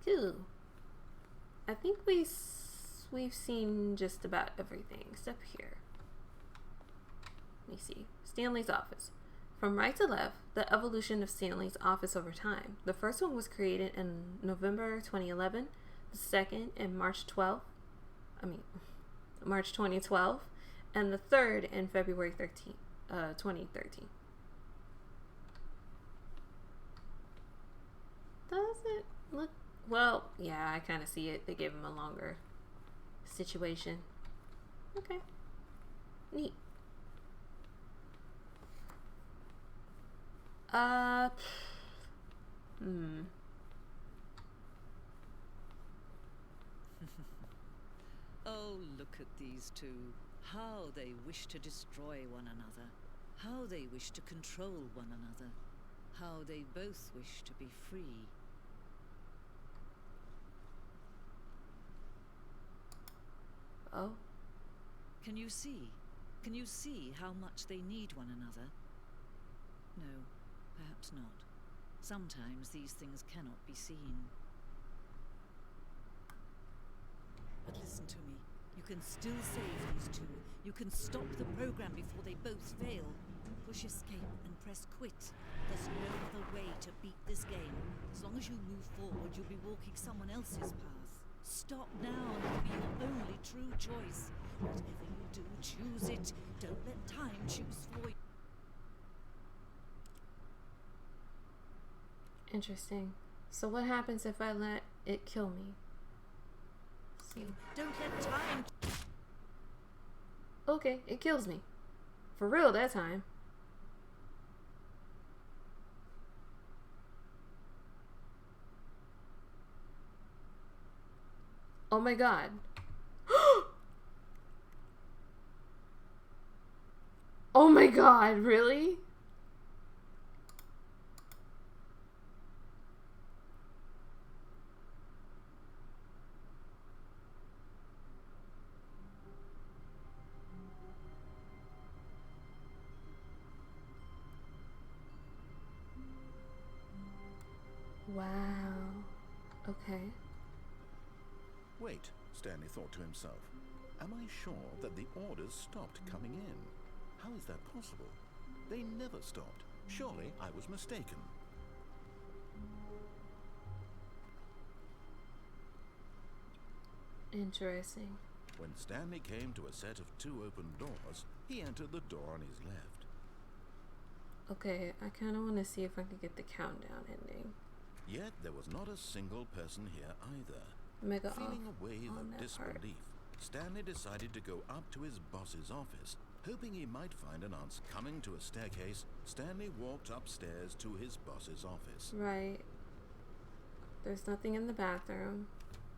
Cool. I think we've seen just about everything except here. Let me see. Stanley's office. From right to left, the evolution of Stanley's office over time. The first one was created in November 2011, the second in March 2012, and the third in February 2013. Does it look... Well, yeah, I kind of see it. They gave him a longer situation. Okay. Neat. Oh, look at these two. How they wish to destroy one another. How they wish to control one another. How they both wish to be free. Oh. Can you see? Can you see how much they need one another? No, perhaps not. Sometimes these things cannot be seen. But listen to me. You can still save these two. You can stop the program before they both fail. Push escape and press quit. There's no other way to beat this game. As long as you move forward, you'll be walking someone else's path. Stop now, and it'll be your only true choice. Whatever you do, choose it. Don't let time choose for you. Interesting. So what happens if I let it kill me? See. Don't let time... Okay, it kills me. For real that time. Oh my god. Oh my god, really? Okay. Wait, Stanley thought to himself. Am I sure that the orders stopped coming in? How is that possible? They never stopped. Surely I was mistaken. Interesting. When Stanley came to a set of 2 open doors, he entered the door on his left. Okay, I kind of want to see if I can get the countdown ending. Yet there was not a single person here either. Mega Feeling off a wave on of that disbelief, Stanley decided to go up to his boss's office. Hoping he might find an answer coming to a staircase, Stanley walked upstairs to his boss's office. Right. There's nothing in the bathroom.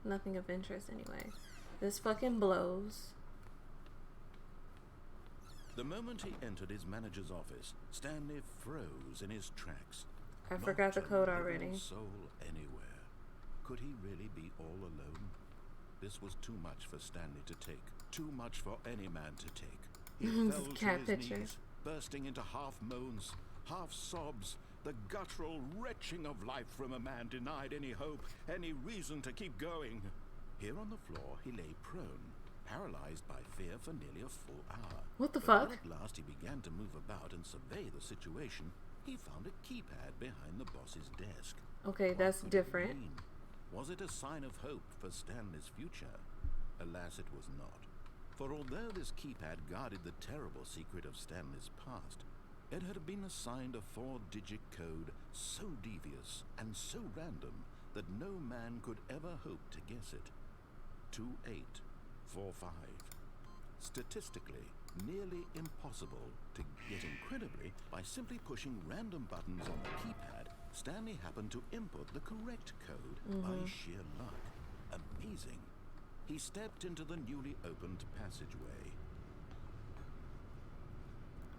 Nothing of interest anyway. This fucking blows. The moment he entered his manager's office, Stanley froze in his tracks. I forgot the code already. Not a soul anywhere. Could he really be all alone? This was too much for Stanley to take. Too much for any man to take. He fell to his knees, bursting into half moans, half sobs, the guttural retching of life from a man denied any hope, any reason to keep going. Here on the floor, he lay prone, paralyzed by fear for nearly a full hour. What the But fuck? when at last he began to move about and survey the situation, he found a keypad behind the boss's desk. Okay, What that's could it different. mean? Was it a sign of hope for Stanley's future? Alas, it was not. For although this keypad guarded the terrible secret of Stanley's past, it had been assigned a 4-digit code so devious and so random that no man could ever hope to guess it. 2845. Statistically, nearly impossible to yet incredibly, by simply pushing random buttons on the keypad, Stanley happened to input the correct code by sheer luck. Amazing. He stepped into the newly opened passageway.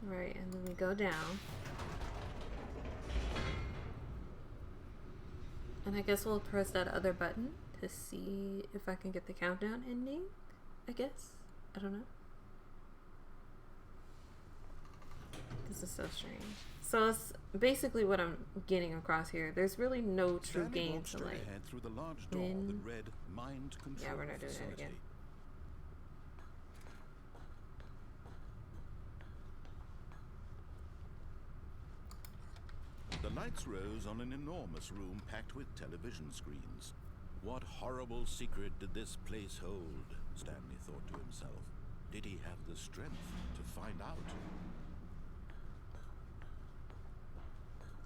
Right, and then we go down. And I guess we'll press that other button to see if I can get the countdown ending, I guess. I don't know. This is so strange. So it's basically what I'm getting across here. There's really no true Stanley game walked to straight like. ahead through the large door that read Mind Control Yeah, we're not doing that Facility. again. The lights rose on an enormous room packed with television screens. What horrible secret did this place hold? Stanley thought to himself. Did he have the strength to find out?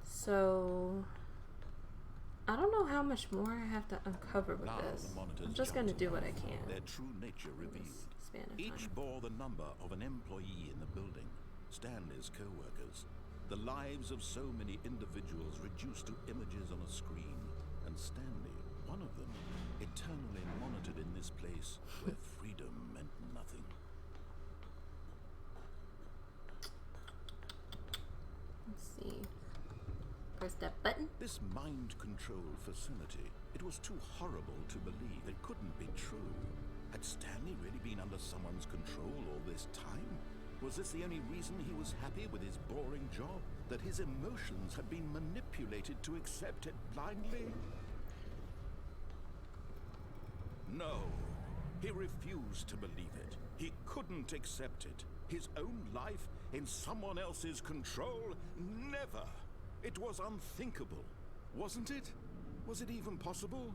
So I don't know how much more I have to uncover with Now this. the monitors I'm just gonna jumped do what I off, can. Their true nature in revealed. this span of Each time. bore the number of an employee in the building, Stanley's co-workers. The lives of so many individuals reduced to images on a screen, and Stanley, one of them, eternally monitored in this place where freedom meant nothing. Let's see. Press that button. This mind control facility, it was too horrible to believe. It couldn't be true. Had Stanley really been under someone's control all this time? Was this the only reason he was happy with his boring job? That his emotions had been manipulated to accept it blindly? No. He refused to believe it. He couldn't accept it. His own life in someone else's control? Never. It was unthinkable. Wasn't it? Was it even possible?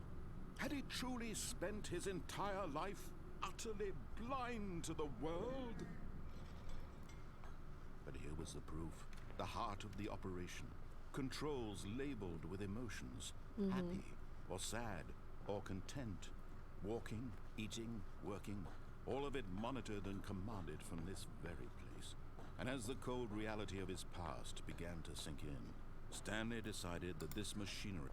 Had he truly spent his entire life utterly blind to the world? But here was the proof. The heart of the operation. Controls labeled with emotions. Happy, or sad, or content. Walking, eating, working. All of it monitored and commanded from this very place. And as the cold reality of his past began to sink in, Stanley decided that this machinery...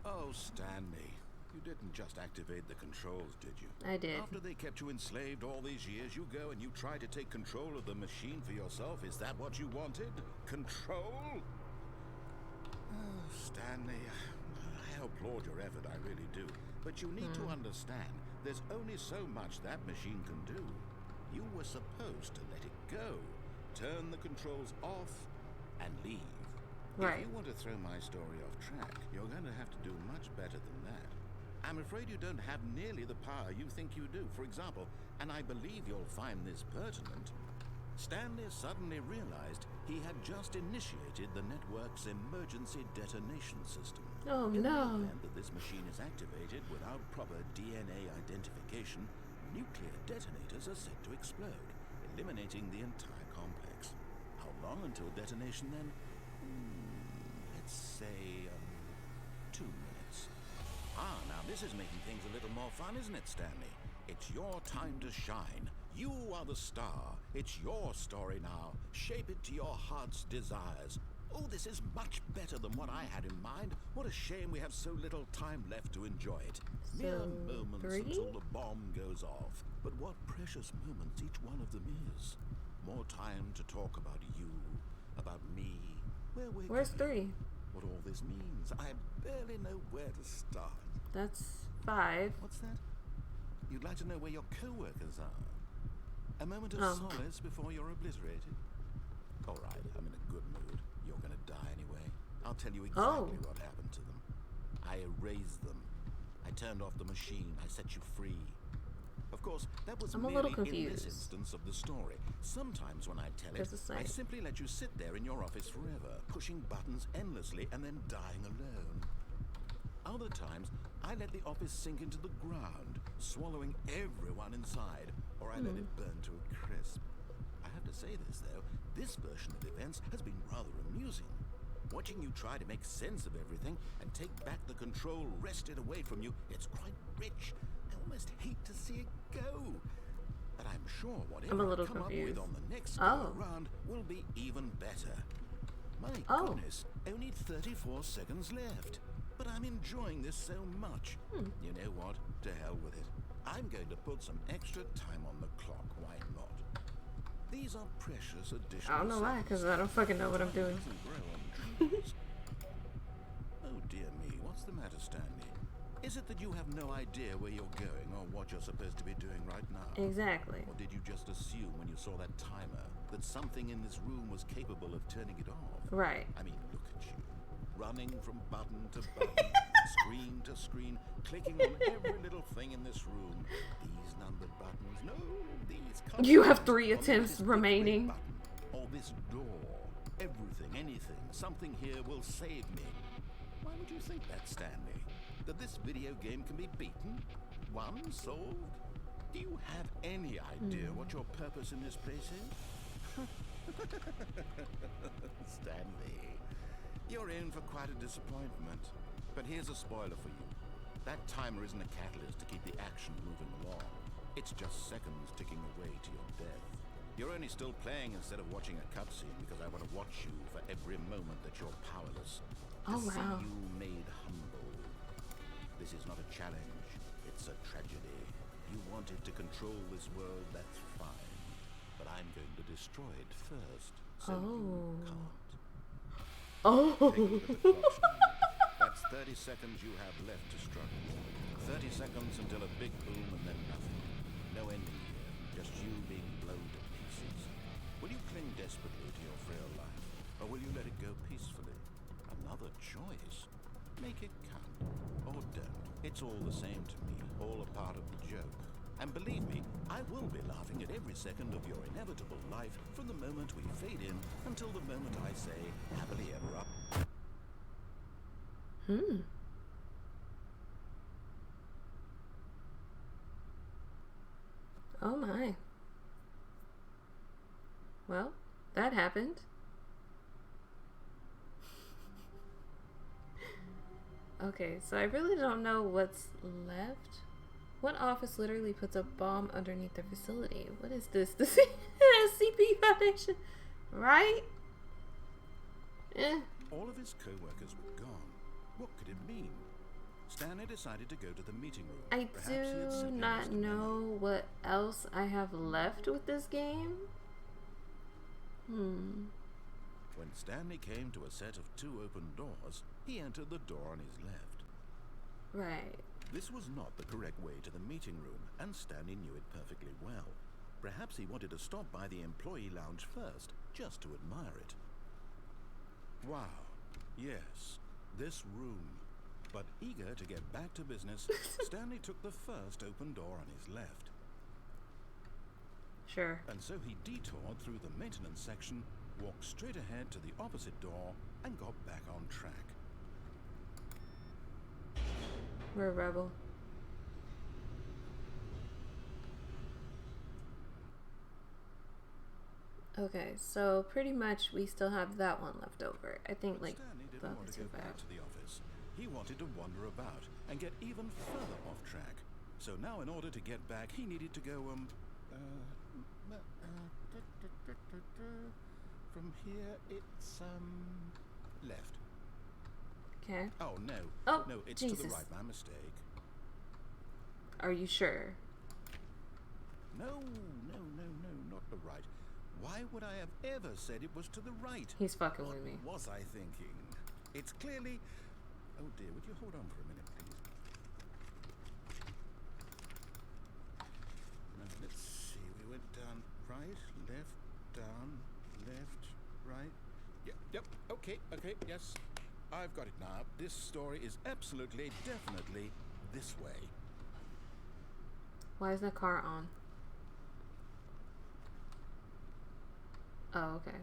Oh, Stanley, you didn't just activate the controls, did you? I did. After they kept you enslaved all these years, you go and you try to take control of the machine for yourself. Is that what you wanted? Control? Oh, Stanley, I applaud your effort, I really do. But you need to understand, there's only so much that machine can do. You were supposed to let it go. Turn the controls off and leave. Right. If you want to throw my story off track, you're going to have to do much better than that. I'm afraid you don't have nearly the power you think you do. For example, and I believe you'll find this pertinent, Stanley suddenly realized he had just initiated the network's emergency detonation system. Oh, In no. the event that this machine is activated without proper DNA identification, nuclear detonators are set to explode, eliminating the entire complex. How long until detonation then? Let's say 2 minutes. Ah, now this is making things a little more fun, isn't it, Stanley? It's your time to shine. You are the star. It's your story now. Shape it to your heart's desires. Oh, this is much better than what I had in mind. What a shame we have so little time left to enjoy it. Mere moments 3? until the bomb goes off. But what precious moments each one of them is. More time to talk about you, about me, where we're Where's going, 3? what all this means. I barely know where to start. That's 5. What's that? You'd like to know where your co-workers are? A moment of Oh. solace before you're obliterated? All right, I'm in a good mood. You're going to die anyway. I'll tell you exactly what happened to them. I erased them. I turned off the machine. I set you free. Of course, that was I'm a merely little in this confused. instance of the story. Sometimes when I tell it, There's a I site. simply let you sit there in your office forever, pushing buttons endlessly and then dying alone. Other times, I let the office sink into the ground, swallowing everyone inside, or I let it burn to a crisp. I have to say this, though, this version of events has been rather amusing. Watching you try to make sense of everything and take back the control wrested away from you, it's quite rich. I almost hate to see it go. But I'm sure whatever I'm a little I come confused. up with on the next Oh. go around will be even better. My Oh. goodness, only 34 seconds left. But I'm enjoying this so much. You know what? To hell with it. I'm going to put some extra time on the clock. Why not? These are precious additional I don't know why, because I don't fucking know what I'm doing. Doesn't grow on trees. Oh dear me, what's the matter, Stanley? Is it that you have no idea where you're going or what you're supposed to be doing right now? Exactly. Or did you just assume when you saw that timer that something in this room was capable of turning it off? Right. I mean, look at you. Running from button to button, screen to screen, clicking on every little thing in this room. These numbered buttons, no, these You have colors, 3 or attempts this big remaining. red button, or this door. Everything, anything, something here will save me. Why would you think that, Stanley? That this video game can be beaten? Won? Solved? Do you have any idea what your purpose in this place is? Stanley, you're in for quite a disappointment. But here's a spoiler for you. That timer isn't a catalyst to keep the action moving along. It's just seconds ticking away to your death. You're only still playing instead of watching a cutscene because I want to watch you for every moment that you're powerless. Oh, To see wow. you made humble. This is not a challenge. It's a tragedy. You wanted to control this world, that's fine. But I'm going to destroy it first, so you can't. Oh. Take a look at the clock, Stanley. That's 30 seconds you have left to struggle. 30 seconds until a big boom and then nothing. No ending here, just you being blown to pieces. Will you cling desperately to your frail life, or will you let it go peacefully? Another choice. Make it count, or don't. It's all the same to me, all a part of the joke. And believe me, I will be laughing at every second of your inevitable life from the moment we fade in until the moment I say, happily ever after. Oh my. Well, that happened. Okay, so I really don't know what's left. What office literally puts a bomb underneath their facility? What is this? The CP Foundation, right? All of his co-workers were gone. What could it mean? Stanley decided to go to the meeting room. I Perhaps he had do simply not missed a memo. know what else I have left with this game. When Stanley came to a set of 2 open doors, he entered the door on his left. Right. This was not the correct way to the meeting room, and Stanley knew it perfectly well. Perhaps he wanted to stop by the employee lounge first, just to admire it. Wow. Yes, this room. But eager to get back to business, Stanley took the first open door on his left. Sure. And so he detoured through the maintenance section, walked straight ahead to the opposite door, and got back on track. We're a rebel. Okay, so pretty much we still have that one left over. I think, like, Stanley didn't want to go back to the office. He wanted to wander about and get even further off track. So now, in order to get back, he needed to go, from here, it's, left. Okay. Oh, no. Oh, no, it's Jesus. to the right. My mistake. Are you sure? No, not the right. Why would I have ever said it was to the right? He's fucking with me. What was I thinking? It's clearly... Oh dear, would you hold on for a minute, please? Now, let's see, we went down right, left, down, left, right. Yep, okay, yes. I've got it now. This story is absolutely, definitely this way. Why is that car on? Oh, okay.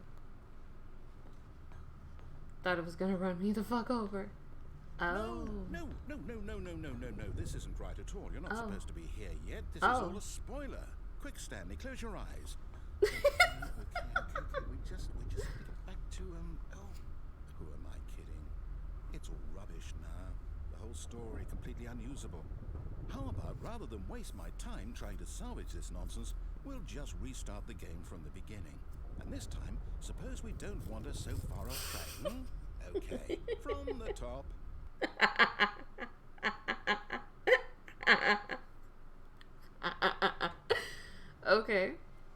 Thought it was gonna run me the fuck over. Oh. No. This isn't right at all. You're not supposed to be here yet. This is Oh. all a spoiler. Quick, Stanley, close your eyes. Okay. We just get back to, who am I kidding? It's all rubbish now. The whole story completely unusable. How about, rather than waste my time trying to salvage this nonsense, we'll just restart the game from the beginning. And this time, suppose we don't wander so far off track. Okay, from the top. Okay,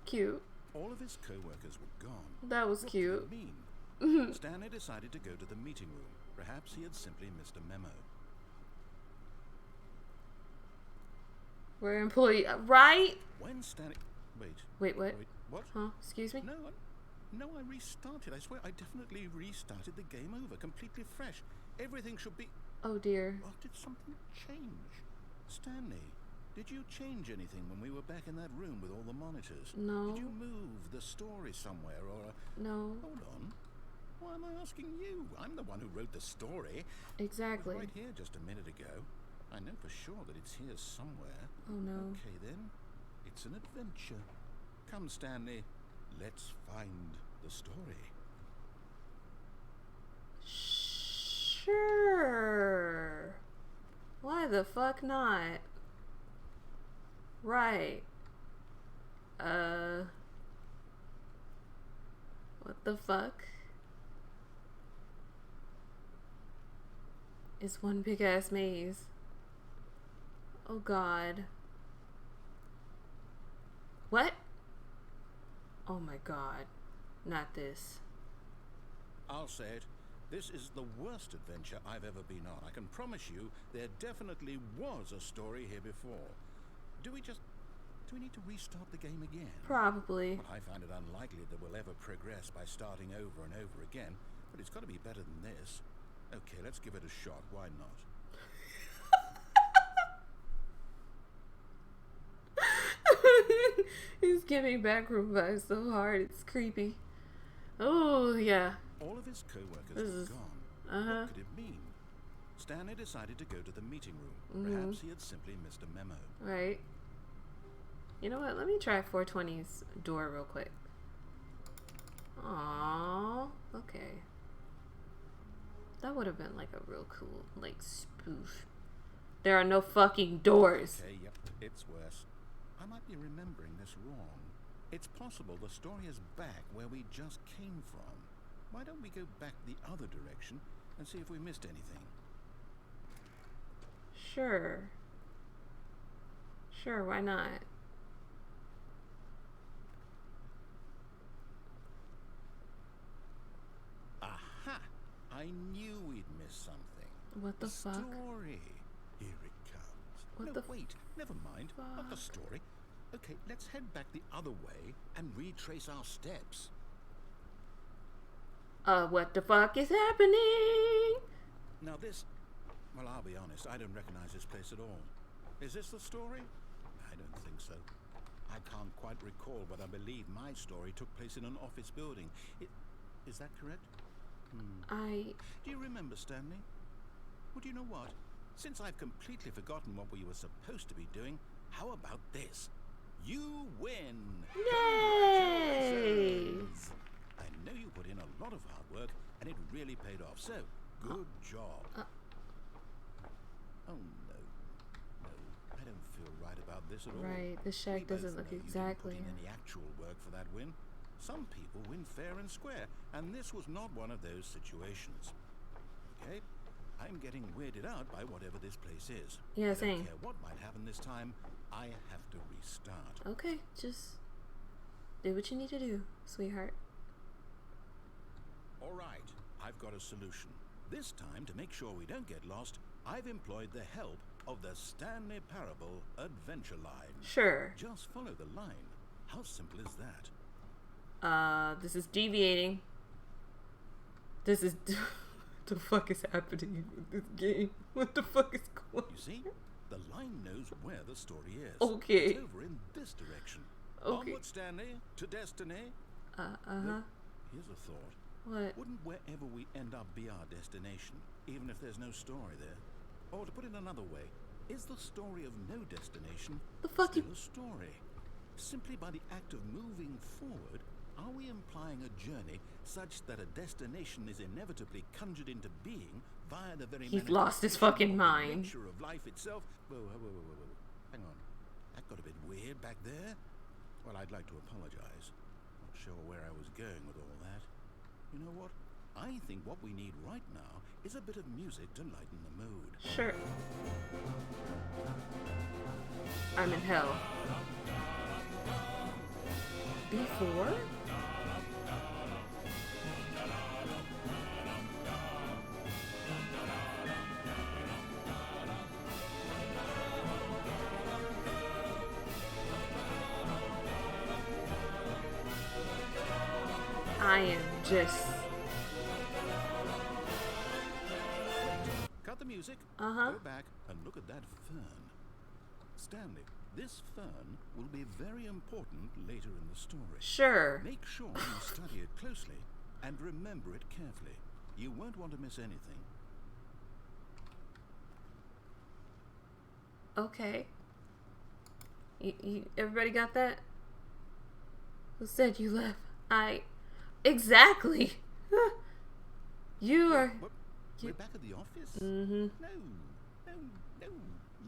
cute. All of his co-workers were gone. That was What cute. did it mean? Stanley decided to go to the meeting room. Perhaps he had simply missed a memo. We're employee, right? When Stanley... Wait, what? What? Huh? Excuse me? No, I restarted. I swear, I definitely restarted the game over, completely fresh. Everything should be... Oh dear. Or did something change? Stanley, did you change anything when we were back in that room with all the monitors? No. Did you move the story somewhere or... No. Hold on. Why am I asking you? I'm the one who wrote the story. Exactly. It was right here just a minute ago. I know for sure that it's here somewhere. Oh no. Okay then. It's an adventure. Come, Stanley. Let's find the story. Sure. Why the fuck not? Right. What the fuck? It's one big ass maze. Oh god. What? Oh my god. Not this. I'll say it. This is the worst adventure I've ever been on. I can promise you there definitely was a story here before. Do we need to restart the game again? Probably. Well, I find it unlikely that we'll ever progress by starting over and over again, but it's got to be better than this. Okay, let's give it a shot. Why not? He's giving backroom vibes so hard, it's creepy. Oh, yeah. All of his co-workers were gone. What could it mean? Stanley decided to go to the meeting room. Perhaps he had simply missed a memo. Right. You know what? Let me try 420's door real quick. Aww. Okay. That would have been like a real cool, like, spoof. There are no fucking doors. Okay, yep, it's worse. I might be remembering this wrong. It's possible the story is back where we just came from. Why don't we go back the other direction and see if we missed anything? Sure. Sure, why not? Aha! I knew we'd missed something. What the fuck? Story. Here it comes. What no, the wait. Never mind. Not the fuck? story. Okay, let's head back the other way and retrace our steps. What the fuck is happening? Now this... Well, I'll be honest, I don't recognize this place at all. Is this the story? I don't think so. I can't quite recall, but I believe my story took place in an office building. Is that correct? Do you remember, Stanley? Well, do you know what? Since I've completely forgotten what we were supposed to be doing, how about this? You win! Yay! I know you put in a lot of hard work, and it really paid off. So, good job. Oh, no. No, I don't feel right about this at all. Right, the shack doesn't look exactly. You didn't put in any actual work for that win. Some people win fair and square, and this was not one of those situations. Okay? I'm getting weirded out by whatever this place is. Yeah, I same. don't care what might happen this time. I have to restart. Okay, just do what you need to do, sweetheart. All right, I've got a solution. This time, to make sure we don't get lost, I've employed the help of the Stanley Parable adventure line. Sure. Just follow the line. How simple is that? This is deviating. This is... What the fuck is happening with this game? What the fuck is going on? You see? The line knows where the story is. Okay. It's over in this direction. Okay. Onward, Stanley, to destiny. Uh-huh. Here's a thought. What? Wouldn't wherever we end up be our destination, even if there's no story there? Or to put it another way, is the story of no destination The fuck still you... a story? Simply by the act of moving forward, are we implying a journey such that a destination is inevitably conjured into being via the very He's lost his fucking mind. nature of life itself? Whoa. Hang on. That got a bit weird back there. Well, I'd like to apologize. Not sure where I was going with all that. You know what? I think what we need right now is a bit of music to lighten the mood. Sure. I'm in hell. Before? I am just... Cut the music. Uh-huh. Go back and look at that fern. Stanley, this fern will be very important later in the story. Sure. Make sure you study it closely and remember it carefully. You won't want to miss anything. Okay. Everybody got that? Who said you left? Exactly. You are... We're back at the office? Mm-hmm. No.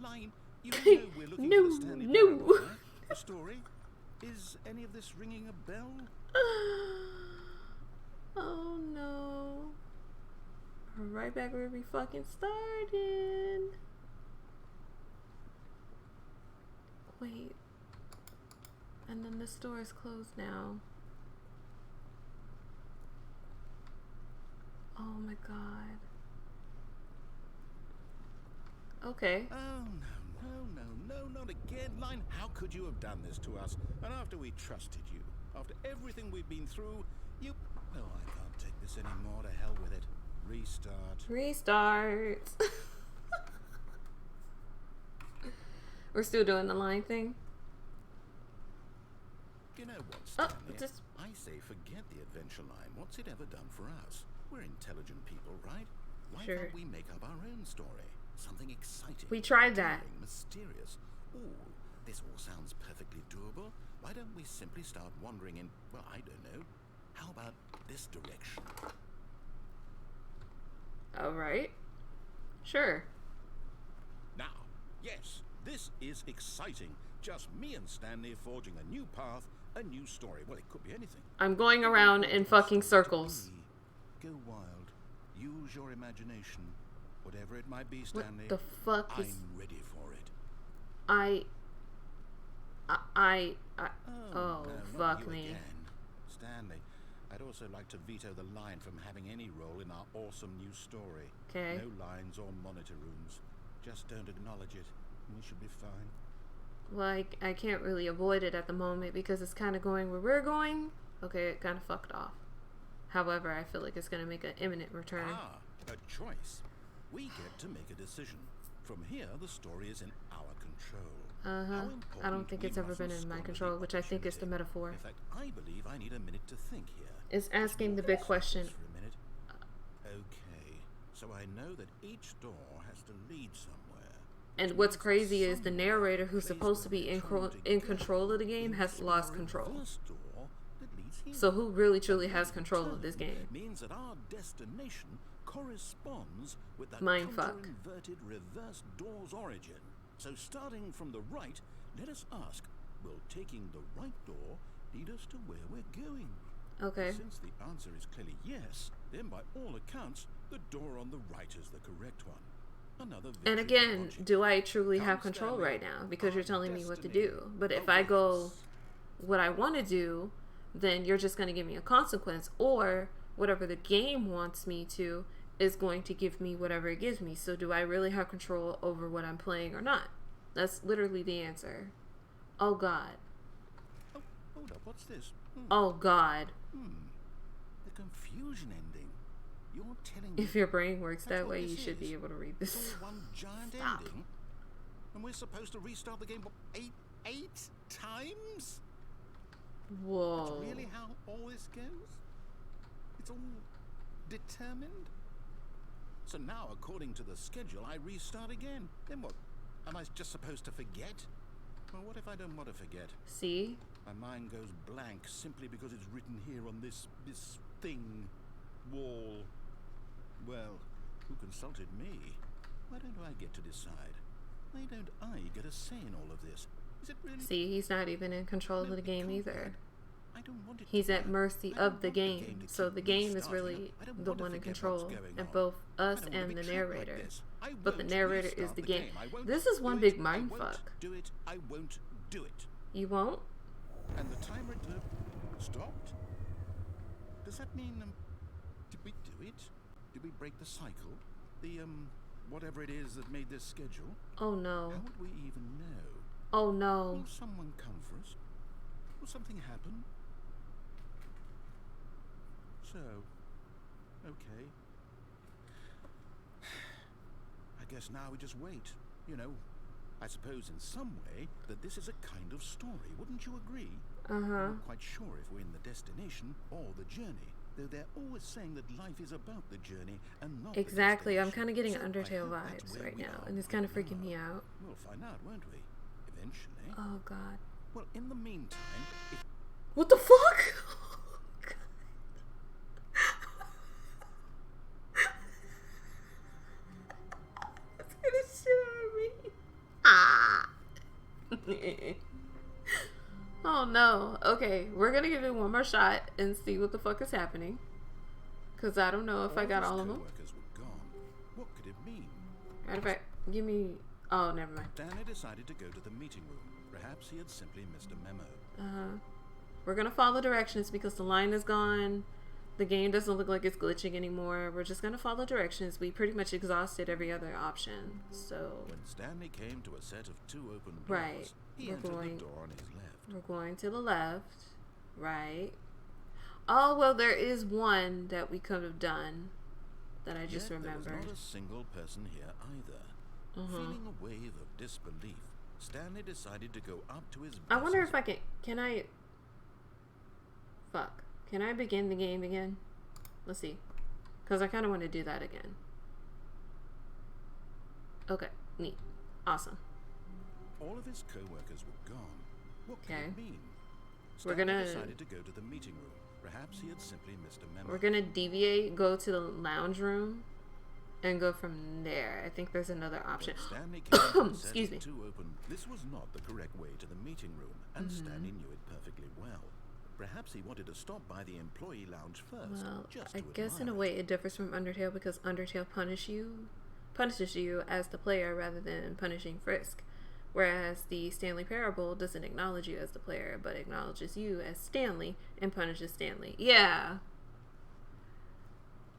Line, you know we're looking for the Stanley Parable, right? The story? Is any of this ringing a bell? Oh no. We're right back where we fucking started. Wait. And then the store is closed now. Oh my god. Okay. Oh, no, not again. Line, how could you have done this to us? And after we trusted you, after everything we've been through, you... No, I can't take this anymore. To hell with it. Restart. We're still doing the line thing? You know what, Stanley? I say forget the adventure line. What's it ever done for us? We're intelligent people, right? Why can't we make up our own story? Something exciting. We tried that. Mysterious. Ooh, this all sounds perfectly doable. Why don't we simply start wandering in, well, I don't know. How about this direction? Alright. Sure. Now, yes, this is exciting. Just me and Stanley forging a new path, a new story. Well, it could be anything. I'm going around in fucking circles. Go wild. Use your imagination. Whatever it might be, Stanley. What the fuck is... I'm ready for it. Oh, no, fuck me. Again. Stanley, I'd also like to veto the line from having any role in our awesome new story. Okay. No lines or monitor rooms. Just don't acknowledge it, and we should be fine. Well, I can't really avoid it at the moment because it's kind of going where we're going. Okay, it kind of fucked off. However, I feel like it's going to make an imminent return. A choice. We get to make a decision. From here, the story is in our control. I don't think it's ever been in my control, which I think is the metaphor. In fact, I believe I need a minute to think here. It's asking the big question. For a minute. Okay, so I know that each door has to lead somewhere. And what's crazy is the narrator, who's supposed to be in control of the game, has lost control. So who really truly has control of this game? Means that our destination corresponds with that inverted reverse door's origin. So starting from the right, let us ask, will taking the right door lead us to where we're going? Okay. Since the answer is clearly yes, then by all accounts, the door on the right is the correct one. And again, do I truly have control right now? Because you're telling me what to do. But if I go what I want to do, then you're just going to give me a consequence. Or whatever the game wants me to is going to give me whatever it gives me. So do I really have control over what I'm playing or not? That's literally the answer. Oh, God. Oh, hold up. What's this? Oh, God. The confusion ending. You're telling me if your brain works that way, you should be able to read this. It's all one giant ending? And we're supposed to restart the game eight times? Whoa. That's really how all this goes? It's all determined? So now, according to the schedule, I restart again. Then what? Am I just supposed to forget? Well, what if I don't want to forget? See? My mind goes blank simply because it's written here on this thing, wall. Well, who consulted me? Why don't I get to decide? Why don't I get a say in all of this? Is it really? See, he's not even in control of the game either. I don't want it. He's at mercy of the game. So the game is really the one in control, and both us and the narrator. But the narrator is the game. This is one big mindfuck. Do it. I won't do it. You won't? And the timer stopped? Does that mean, did we do it? Did we break the cycle? The, whatever it is that made this schedule? Oh, no. How would we even know? Oh, no. Will someone come for us? Will something happen? So, okay. I guess now we just wait. You know, I suppose in some way that this is a kind of story. Wouldn't you agree? I'm not quite sure if we're in the destination or the journey, though they're always saying that life is about the journey and not exactly. the I'm kind of getting so Undertale vibes right now, and it's kind of freaking me out. We'll find out, won't we? Eventually. Oh, God. Well, in the meantime... What the fuck? That's gonna shit on me. Oh no. Okay, we're gonna give it one more shot and see what the fuck is happening. Cause I don't know if I got all of them. What could it mean? Matter of fact, give me... Oh, never mind. Stanley decided to go to the meeting room. Perhaps he had simply missed a memo. We're gonna follow directions because the line is gone. The game doesn't look like it's glitching anymore. We're just gonna follow directions. We pretty much exhausted every other option. So when Stanley came to a set of two open doors, he entered the door on his left. We're going to the left. Right. Oh, well, there is one that we could have done that I just remembered. There was not a single person here either. Feeling a wave of disbelief, Stanley decided to go up to his I wonder if I can I... Fuck. Can I begin the game again? Let's see. Because I kind of want to do that again. Okay. Neat. Awesome. All of his co-workers were gone. What could it mean? We're gonna... decided to go to the meeting room. Perhaps he had simply missed a memo. We're gonna deviate, go to the lounge room, and go from there. I think there's another option. Stanley came excuse me. This was not the correct way to the meeting room, and Stanley knew it perfectly well. Perhaps he wanted to stop by the employee lounge first. Well, I guess in a way it differs from Undertale because Undertale punishes you as the player rather than punishing Frisk. Whereas the Stanley Parable doesn't acknowledge you as the player, but acknowledges you as Stanley and punishes Stanley. Yeah.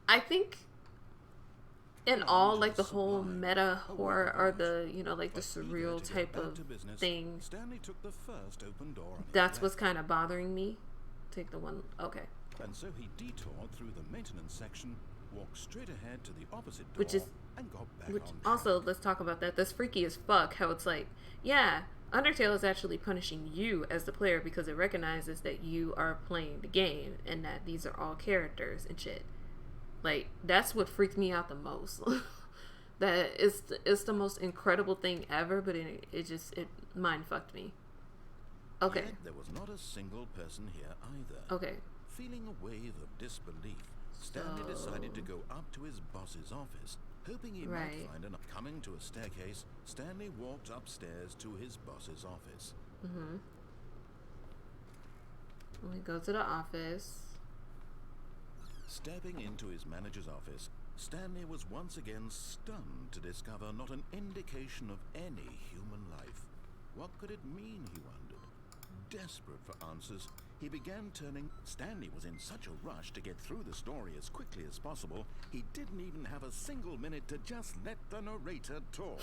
I think in all, like, the whole meta horror or the, you know, like the surreal type of thing, that's what's kind of bothering me. Take the one. Okay. And so he detoured through the maintenance section walked straight ahead to the opposite door, which is, and got back which on track. also, let's talk about that. That's freaky as fuck. How it's like, yeah, Undertale is actually punishing you as the player because it recognizes that you are playing the game and that these are all characters and shit. Like, that's what freaked me out the most. That it's the most incredible thing ever, but it mind fucked me. Okay. Yet there was not a single person here either. Okay. Feeling a wave of disbelief, Stanley decided to go up to his boss's office, hoping he might find an... Coming to a staircase, Stanley walked upstairs to his boss's office. Mm-hmm. We go to the office. Stepping into his manager's office, Stanley was once again stunned to discover not an indication of any human life. What could it mean, he wondered. Desperate for answers, he began turning... Stanley was in such a rush to get through the story as quickly as possible, he didn't even have a single minute to just let the narrator talk.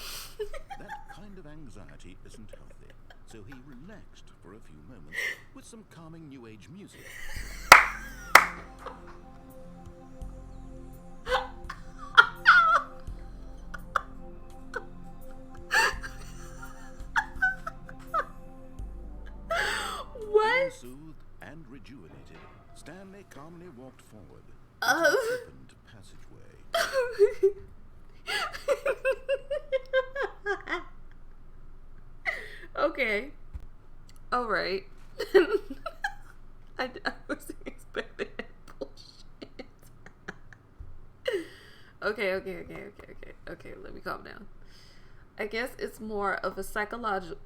That kind of anxiety isn't healthy, so he relaxed for a few moments with some calming New Age music. Soothed and rejuvenated, Stanley calmly walked forward into an opened passageway. Okay. Alright. I wasn't expecting that bullshit. Okay, let me calm down. I guess it's more of a psychological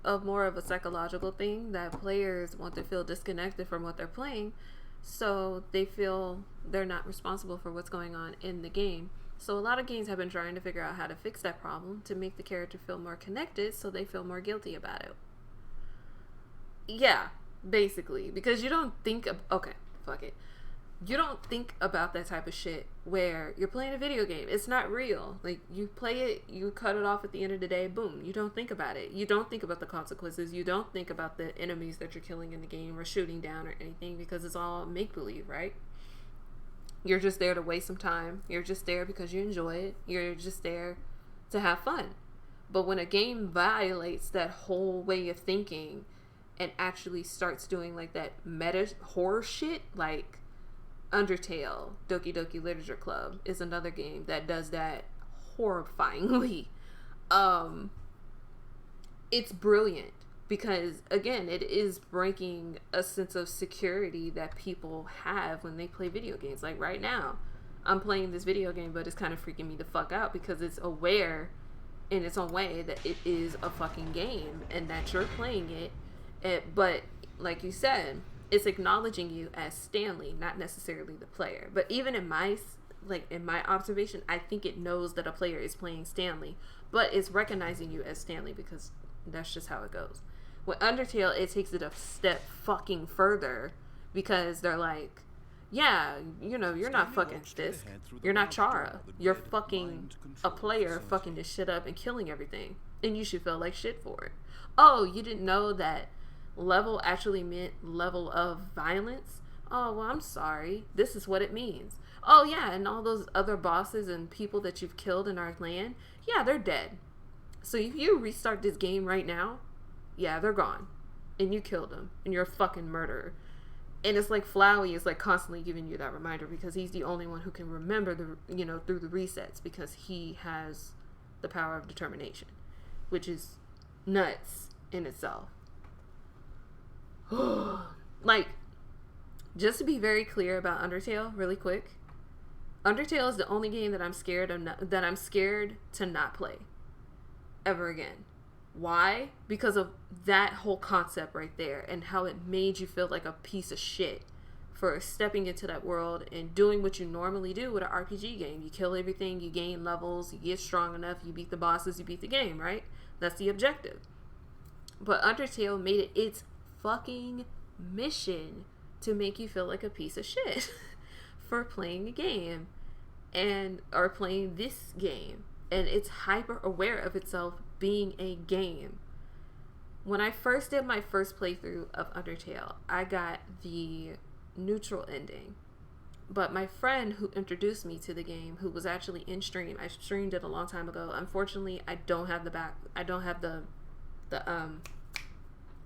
thing that players want to feel disconnected from what they're playing, so they feel they're not responsible for what's going on in the game. So a lot of games have been trying to figure out how to fix that problem to make the character feel more connected, so they feel more guilty about it. Yeah, basically, because you don't think of... Okay, fuck it. You don't think about that type of shit where you're playing a video game. It's not real. Like, you play it, you cut it off at the end of the day, boom. You don't think about it. You don't think about the consequences. You don't think about the enemies that you're killing in the game or shooting down or anything, because it's all make-believe, right? You're just there to waste some time. You're just there because you enjoy it. You're just there to have fun. But when a game violates that whole way of thinking and actually starts doing like that meta horror shit, like Undertale, Doki Doki Literature Club is another game that does that horrifyingly. It's brilliant because, again, it is breaking a sense of security that people have when they play video games. Like right now, I'm playing this video game, but it's kind of freaking me the fuck out because it's aware in its own way that it is a fucking game and that you're playing it. But like you said, it's acknowledging you as Stanley, not necessarily the player. But even in my observation, I think it knows that a player is playing Stanley, but it's recognizing you as Stanley because that's just how it goes. With Undertale, it takes it a step fucking further because they're like, yeah, you know, you're not fucking Fisk. You're not Chara. You're fucking a player fucking this shit up and killing everything. And you should feel like shit for it. Oh, you didn't know that level actually meant level of violence? Oh, well, I'm sorry. This is what it means. Oh, yeah, and all those other bosses and people that you've killed in our land, yeah, they're dead. So if you restart this game right now, yeah, they're gone. And you killed them. And you're a fucking murderer. And it's like Flowey is like constantly giving you that reminder because he's the only one who can remember through the resets because he has the power of determination, which is nuts in itself. Like, just to be very clear about Undertale really quick, Undertale is the only game that I'm scared to not play ever again. Why? Because of that whole concept right there and how it made you feel like a piece of shit for stepping into that world and doing what you normally do with an RPG game. You kill everything, you gain levels, you get strong enough, you beat the bosses, you beat the game, right? That's the objective. But Undertale made it its fucking mission to make you feel like a piece of shit for playing a game or playing this game. And it's hyper aware of itself being a game. When I first did my first playthrough of Undertale, I got the neutral ending. But my friend who introduced me to the game, who was actually in stream, I streamed it a long time ago. Unfortunately, I don't have the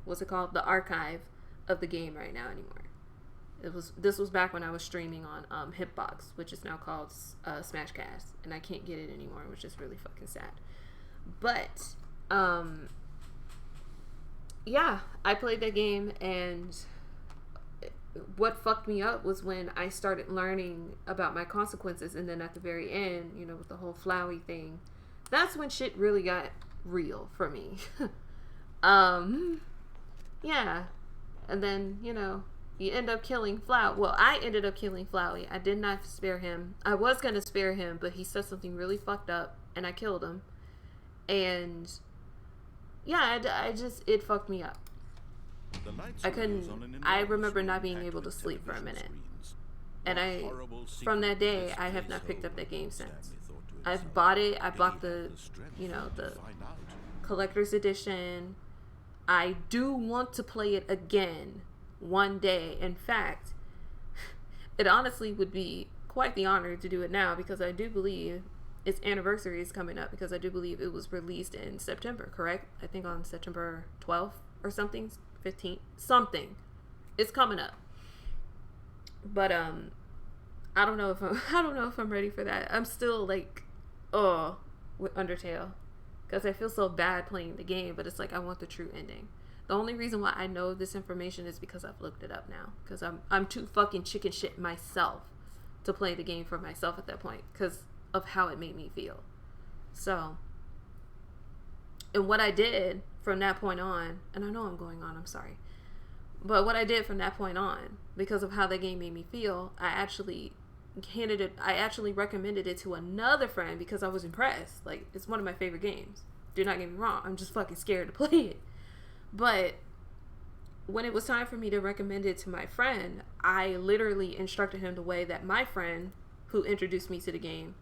what's it called? The archive of the game right now anymore. This was back when I was streaming on Hitbox, which is now called Smashcast, and I can't get it anymore, which is really fucking sad. But yeah, I played that game, and what fucked me up was when I started learning about my consequences, and then at the very end, you know, with the whole Flowey thing, that's when shit really got real for me. Yeah, and then, you know, you end up killing Flow. Well, I ended up killing Flowey. I did not spare him. I was gonna spare him, but he said something really fucked up, and I killed him. And yeah, it fucked me up. I remember not being able to sleep for a minute. And from that day, I have not picked up that game since. I've bought it. I bought the collector's edition. I do want to play it again one day. In fact, it honestly would be quite the honor to do it now, because I do believe its anniversary is coming up, because I do believe it was released in September, correct? I think on September 12th or something, 15th, something. It's coming up. But I don't know if I'm ready for that. I'm still like, with Undertale, because I feel so bad playing the game, but it's like I want the true ending. The only reason why I know this information is because I've looked it up now, because I'm too fucking chicken shit myself to play the game for myself at that point, because of how it made me feel. So, and what I did from that point on, and I know I'm going on, I'm sorry, but what I did from that point on, because of how that game made me feel, I actually recommended it to another friend because I was impressed. Like, it's one of my favorite games. Do not get me wrong, I'm just fucking scared to play it. But when it was time for me to recommend it to my friend, I literally instructed him the way that my friend who introduced me to the game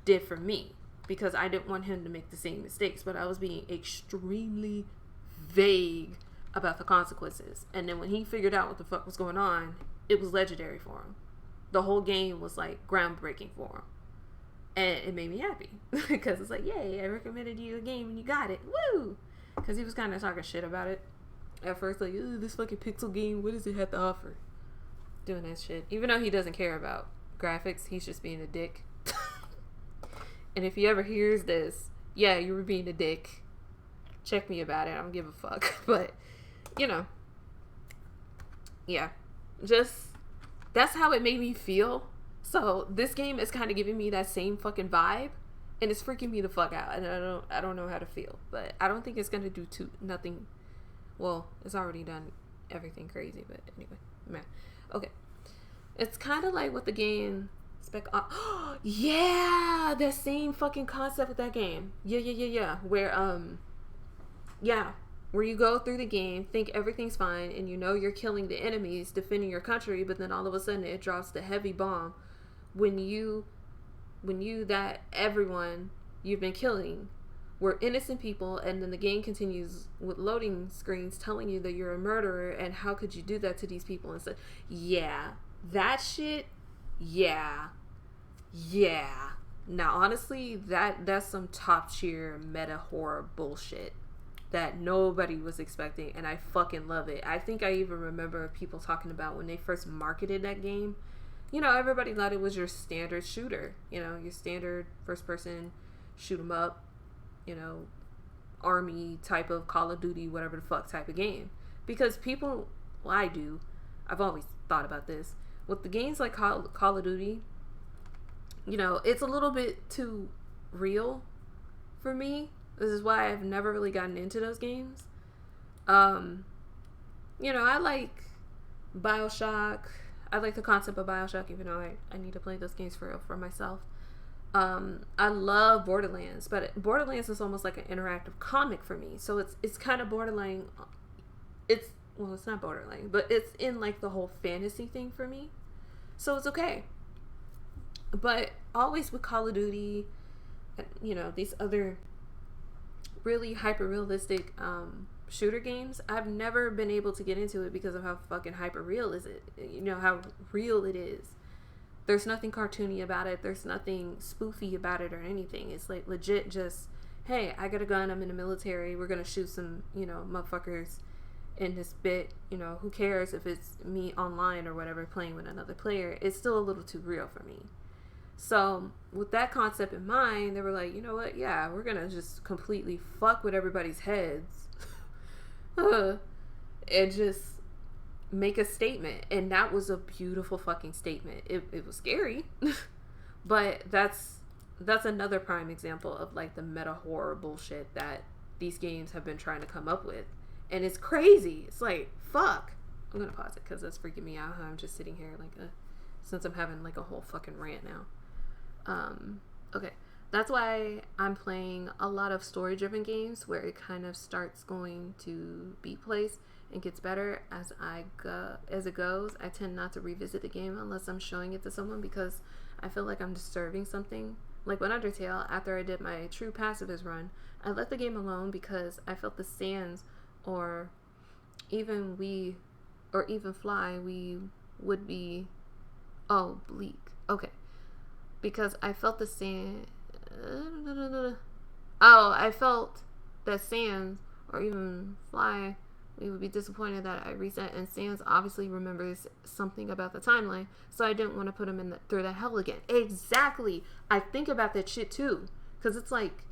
did for me, because I didn't want him to make the same mistakes, but I was being extremely vague about the consequences. And then when he figured out what the fuck was going on, it was legendary for him. The whole game was like groundbreaking for him, and it made me happy because it's like, yay, I recommended you a game and you got it, woo! Because he was kind of talking shit about it at first, like, this fucking pixel game, what does it have to offer? Doing that shit, even though he doesn't care about graphics, he's just being a dick. And if he ever hears this, yeah, you were being a dick, check me about it, I don't give a fuck. But, you know, yeah, just, that's how it made me feel. So this game is kind of giving me that same fucking vibe, and it's freaking me the fuck out, and I don't know how to feel. But I don't think it's gonna do nothing. Well, it's already done everything crazy, but anyway, man. Okay, it's kind of like what the game yeah, that same fucking concept with that game. Yeah. Where you go through the game, think everything's fine, and you know you're killing the enemies, defending your country, but then all of a sudden it drops the heavy bomb when that everyone you've been killing were innocent people, and then the game continues with loading screens telling you that you're a murderer, and how could you do that to these people? And so, yeah, that shit, yeah. Now, honestly, that's some top tier meta horror bullshit that nobody was expecting, and I fucking love it. I think I even remember people talking about when they first marketed that game. You know, everybody thought it was your standard shooter. You know, your standard first person shoot 'em up, you know, army type of Call of Duty, whatever the fuck type of game. Because people, well, I've always thought about this. With the games like Call of Duty, you know, it's a little bit too real for me. This is why I've never really gotten into those games. You know, I like BioShock. I like the concept of BioShock, even though I need to play those games for real for myself. I love Borderlands, but Borderlands is almost like an interactive comic for me. So it's kind of borderline. It's not borderline, but it's in like the whole fantasy thing for me. So it's okay. But always with Call of Duty, you know, these other really hyper realistic shooter games, I've never been able to get into it because of how fucking hyper real is it. You know how real it is. There's nothing cartoony about it. There's nothing spoofy about it or anything. It's like legit just, hey, I got a gun. I'm in the military. We're going to shoot some, motherfuckers in this bit. Who cares if it's me online or whatever playing with another player? It's still a little too real for me. So with that concept in mind, they were like, you know what? Yeah, we're going to just completely fuck with everybody's heads and just make a statement. And that was a beautiful fucking statement. It was scary, but that's another prime example of like the meta horror bullshit that these games have been trying to come up with. And it's crazy. It's like, fuck. I'm gonna pause it because that's freaking me out. I'm just sitting here like since I'm having like a whole fucking rant now. Okay, that's why I'm playing a lot of story-driven games where it kind of starts going to beat place and gets better as it goes. I tend not to revisit the game unless I'm showing it to someone because I feel like I'm disturbing something. Like with Undertale, after I did my true pacifist run, I let the game alone because I felt the sands, or even Fly, we would be bleak. Okay. Because I felt the sand. I felt that Sans or even Fly, we would be disappointed that I reset. And Sans obviously remembers something about the timeline, so I didn't want to put him through that hell again. Exactly. I think about that shit too, because it's like,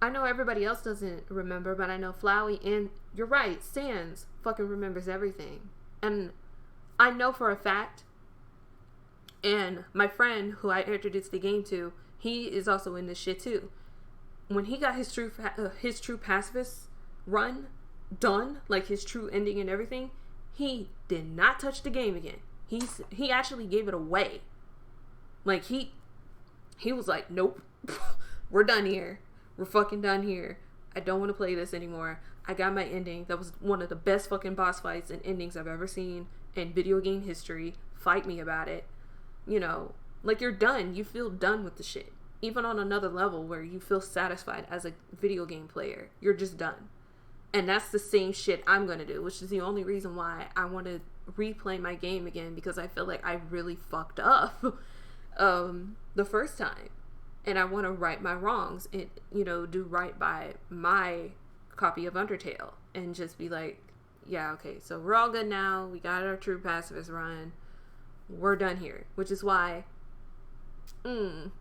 I know everybody else doesn't remember, but I know Flowey and you're right, Sans fucking remembers everything, and I know for a fact. And my friend who I introduced the game to, he is also in this shit too. When he got his true pacifist run done, like his true ending and everything, he did not touch the game again. He actually gave it away. Like he was like, nope, we're done here. We're fucking done here. I don't want to play this anymore. I got my ending. That was one of the best fucking boss fights and endings I've ever seen in video game history. Fight me about it. Like you're done. You feel done with the shit. Even on another level where you feel satisfied as a video game player, you're just done. And that's the same shit I'm going to do, which is the only reason why I want to replay my game again, because I feel like I really fucked up the first time. And I want to right my wrongs and, do right by my copy of Undertale and just be like, yeah, okay, so we're all good now. We got our true pacifist run. We're done here, which is why it's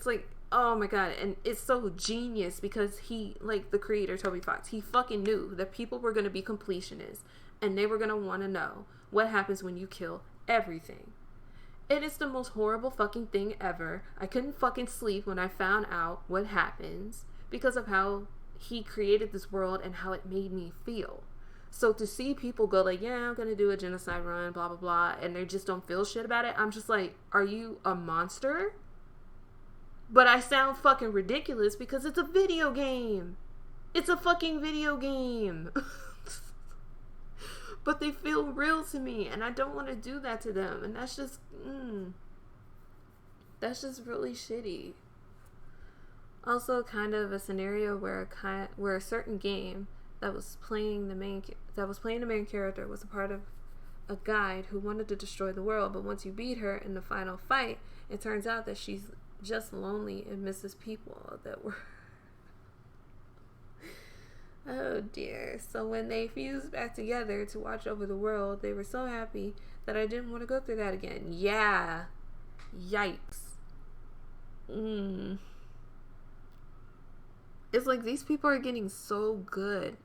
like, oh my god, and it's so genius because he, like the creator Toby Fox, he fucking knew that people were going to be completionists and they were going to want to know what happens when you kill everything. It is the most horrible fucking thing ever. I couldn't fucking sleep when I found out what happens because of how he created this world and how it made me feel. So to see people go like, yeah, I'm going to do a genocide run, blah, blah, blah, and they just don't feel shit about it, I'm just like, are you a monster? But I sound fucking ridiculous because it's a video game. It's a fucking video game. But they feel real to me, and I don't want to do that to them. And that's just really shitty. Also, kind of a scenario where a certain game that was playing the main character was a part of a guide who wanted to destroy the world, but once you beat her in the final fight, it turns out that she's just lonely and misses people that were oh dear. So when they fused back together to watch over the world, they were so happy that I didn't want to go through that again. Yeah. Yikes. It's like these people are getting so good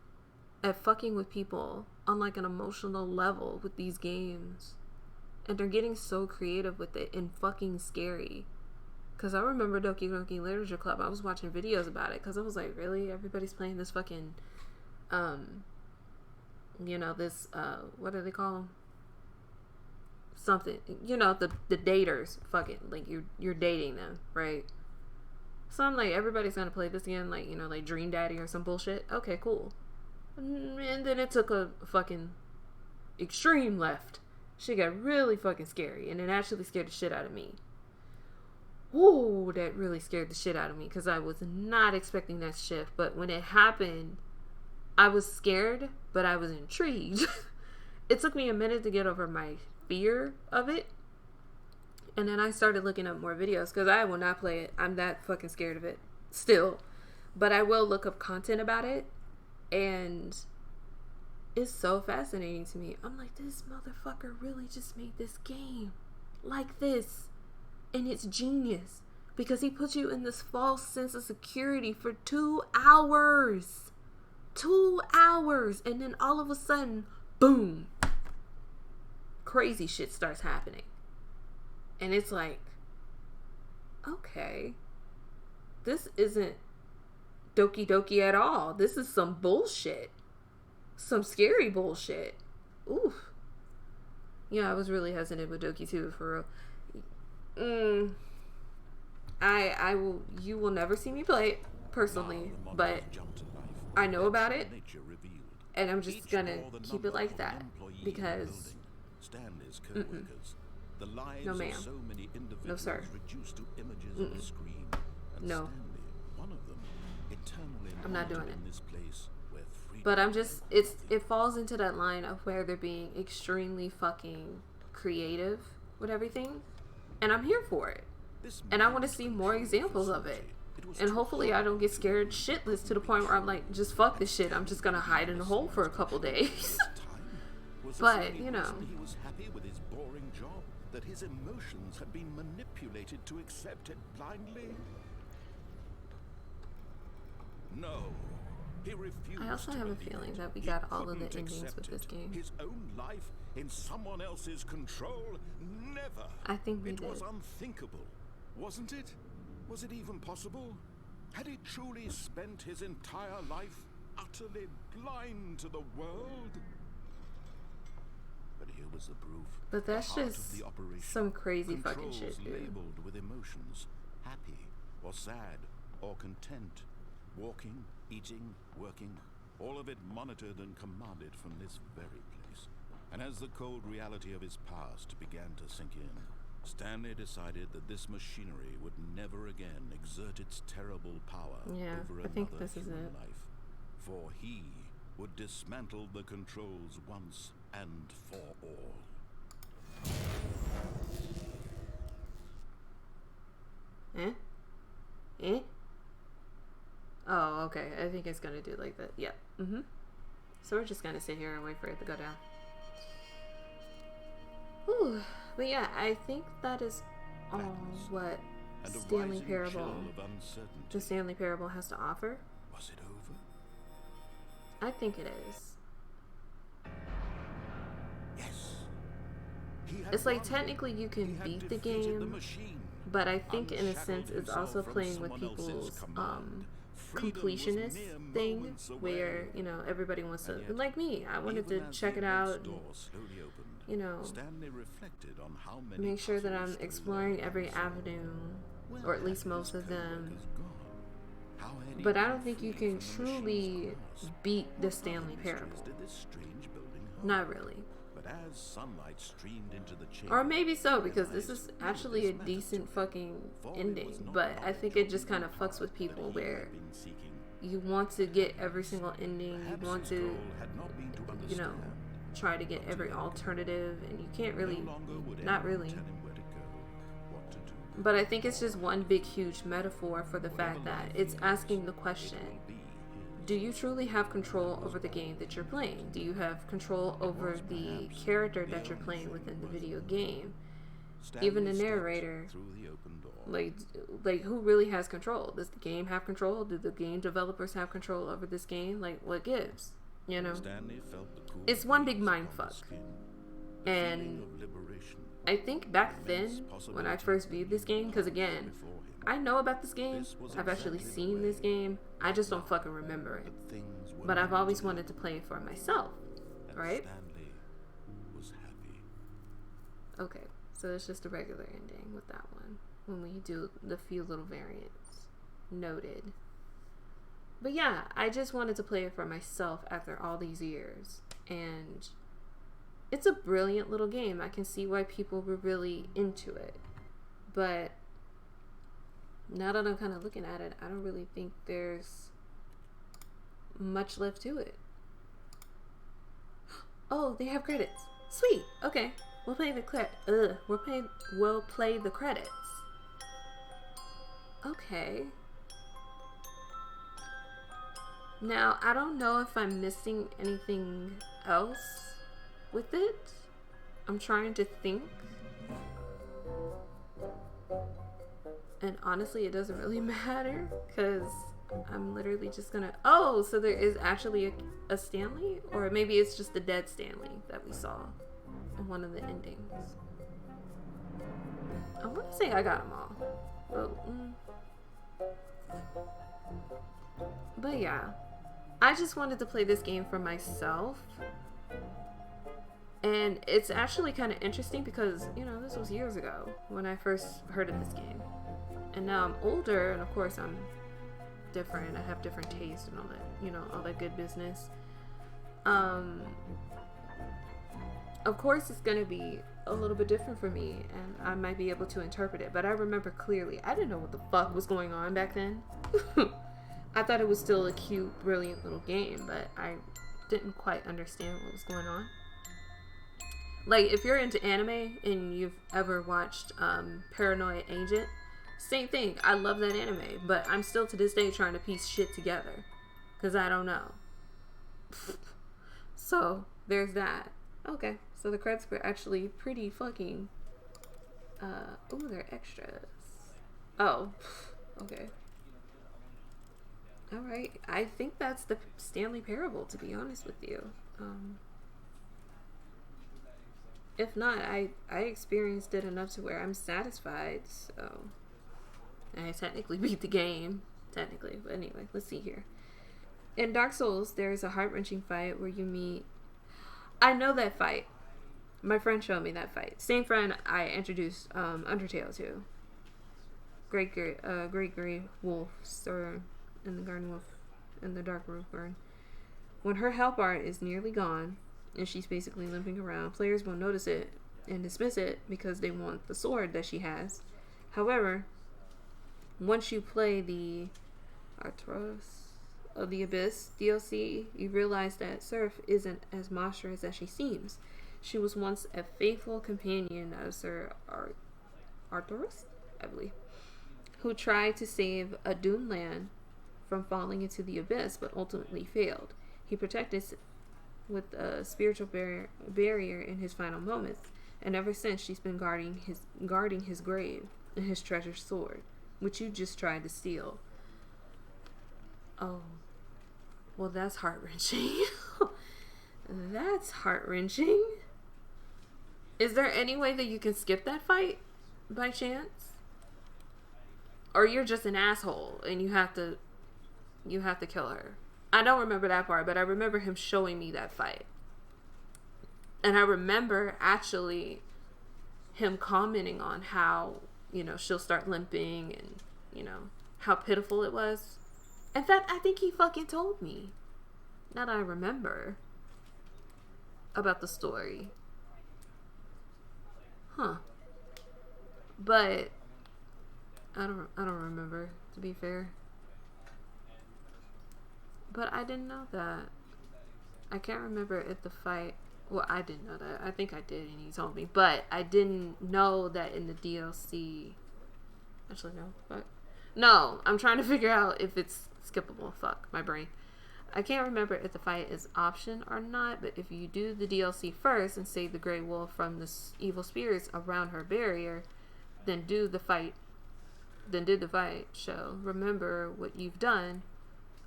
at fucking with people on like an emotional level with these games, and they're getting so creative with it and fucking scary. Because I remember Doki Doki Literature Club, I was watching videos about it because I was like, really, everybody's playing this fucking this what do they call them, something, the daters, fucking like you're dating them, right? So I'm like, everybody's gonna play this again, like like Dream Daddy or some bullshit. Okay, cool. And then it took a fucking extreme left. Shit got really fucking scary, and it actually scared the shit out of me. Ooh, that really scared the shit out of me because I was not expecting that shift. But when it happened, I was scared, but I was intrigued. It took me a minute to get over my fear of it, And then I started looking up more videos because I will not play it. I'm that fucking scared of it still. But I will look up content about it. And it's so fascinating to me. I'm like, this motherfucker really just made this game like this. And it's genius. Because he puts you in this false sense of security for 2 hours. 2 hours. And then all of a sudden, boom. Crazy shit starts happening. And it's like, okay, this isn't Doki Doki at all. This is some bullshit. Some scary bullshit. Oof. Yeah, I was really hesitant with Doki 2 for real. You will never see me play it personally, but I know about it, and I'm just gonna keep it like that because no ma'am, no sir, no, I'm not doing it. But I'm just, it falls into that line of where they're being extremely fucking creative with everything, and I'm here for it. And I want to see more examples of it. And hopefully I don't get scared shitless to the point where I'm like, just fuck this shit. I'm just going to hide in a hole for a couple days. But, you know. He was happy with his boring job, that his emotions had been manipulated to accept it blindly. No. He refused. I also have a feeling that we got all of the endings with this game. His own life in someone else's control? Never. I think we did. It was unthinkable. Wasn't it? Was it even possible? Had he truly spent his entire life utterly blind to the world? But here was the proof. But that's just some crazy fucking shit, dude. Labeled with emotions, happy or sad or content, walking, eating, working, all of it monitored and commanded from this very place. And as the cold reality of his past began to sink in, Stanley decided that this machinery would never again exert its terrible power over another human life. For he would dismantle the controls once and for all. Oh, okay. I think it's gonna do like that. Yep. So we're just gonna sit here and wait for it to go down. Whew. But yeah, I think that is all what Stanley Parable, the Stanley Parable has to offer. Was it over? I think it is. Yes. It's like technically you can beat the game, but I think in a sense it's also playing with people's completionist thing where, you know, everybody wants to, like me, I wanted to check it out and, you know, make sure that I'm exploring every avenue, or at least most of them. But I don't think you can truly beat the Stanley Parable. Not really. Or maybe so, because this is actually a decent fucking ending. But I think it just kind of fucks with people where you want to get every single ending, you want to, you know, try to get every alternative, and you can't really, not really. But I think it's just one big huge metaphor for the fact that it's asking the question, do you truly have control over the game that you're playing? Do you have control over the character that you're playing within the video game? Even the narrator, like who really has control? Does the game have control? Do the game developers have control over this game? Like, what gives? You know, it's one big mind fuck. And I think back then, when I first viewed this game, because again, I know about this game, I've actually seen this game, I just don't fucking remember it. But I've always wanted to play it for myself, right? Okay, so it's just a regular ending with that one, when we do the few little variants. Noted. But yeah, I just wanted to play it for myself after all these years. And it's a brilliant little game. I can see why people were really into it. But now that I'm kind of looking at it, I don't really think there's much left to it. Oh, they have credits. Sweet. Okay. We'll play we'll play the credits. Okay. Now, I don't know if I'm missing anything else with it. I'm trying to think. And honestly, it doesn't really matter because I'm literally just gonna... Oh, so there is actually a Stanley? Or maybe it's just the dead Stanley that we saw in one of the endings. I want to say I got them all. But yeah. I just wanted to play this game for myself. And it's actually kind of interesting because, you know, this was years ago when I first heard of this game. And now I'm older, and of course I'm different. I have different tastes and all that, you know, all that good business. Of course it's going to be a little bit different for me, and I might be able to interpret it. But I remember clearly, I didn't know what the fuck was going on back then. I thought it was still a cute, brilliant little game, but I didn't quite understand what was going on. Like, if you're into anime and you've ever watched Paranoid Agent, same thing. I love that anime, but I'm still to this day trying to piece shit together because I don't know. So, there's that. Okay, so the credits were actually pretty fucking... ooh, they're extras. Oh, okay. Alright, I think that's the Stanley Parable, to be honest with you. If not, I experienced it enough to where I'm satisfied, so... I technically beat the game. Technically, but anyway, let's see here. In Dark Souls, there is a heart-wrenching fight where you meet... I know that fight. My friend showed me that fight. Same friend I introduced Undertale to. Great Grey Wolf, or in the Garden Wolf, in the Dark Wolf Garden. When her health bar is nearly gone, and she's basically limping around, players will notice it and dismiss it because they want the sword that she has. However, once you play the Artoros of the Abyss DLC, you realize that Surf isn't as monstrous as she seems. She was once a faithful companion of Sir Artoros, I believe, who tried to save a doomed land from falling into the abyss, but ultimately failed. He protected with a spiritual barrier in his final moments, and ever since she's been guarding his grave and his treasured sword, which you just tried to steal. Oh, well, that's heart-wrenching. That's heart-wrenching. Is there any way that you can skip that fight by chance? Or you're just an asshole and you have to kill her? I don't remember that part, but I remember him showing me that fight. And I remember actually him commenting on how, you know, she'll start limping and, you know, how pitiful it was. In fact, I think he fucking told me. Now that I remember about the story. Huh. But I don't remember, to be fair. But I didn't know that. I can't remember if the fight... Well, I didn't know that. I think I did, and he told me. But I didn't know that in the DLC... Actually, no. Fuck. No, I'm trying to figure out if it's skippable. Fuck, my brain. I can't remember if the fight is option or not, but if you do the DLC first and save the Grey Wolf from the evil spirits around her barrier, then do the fight. She'll remember what you've done.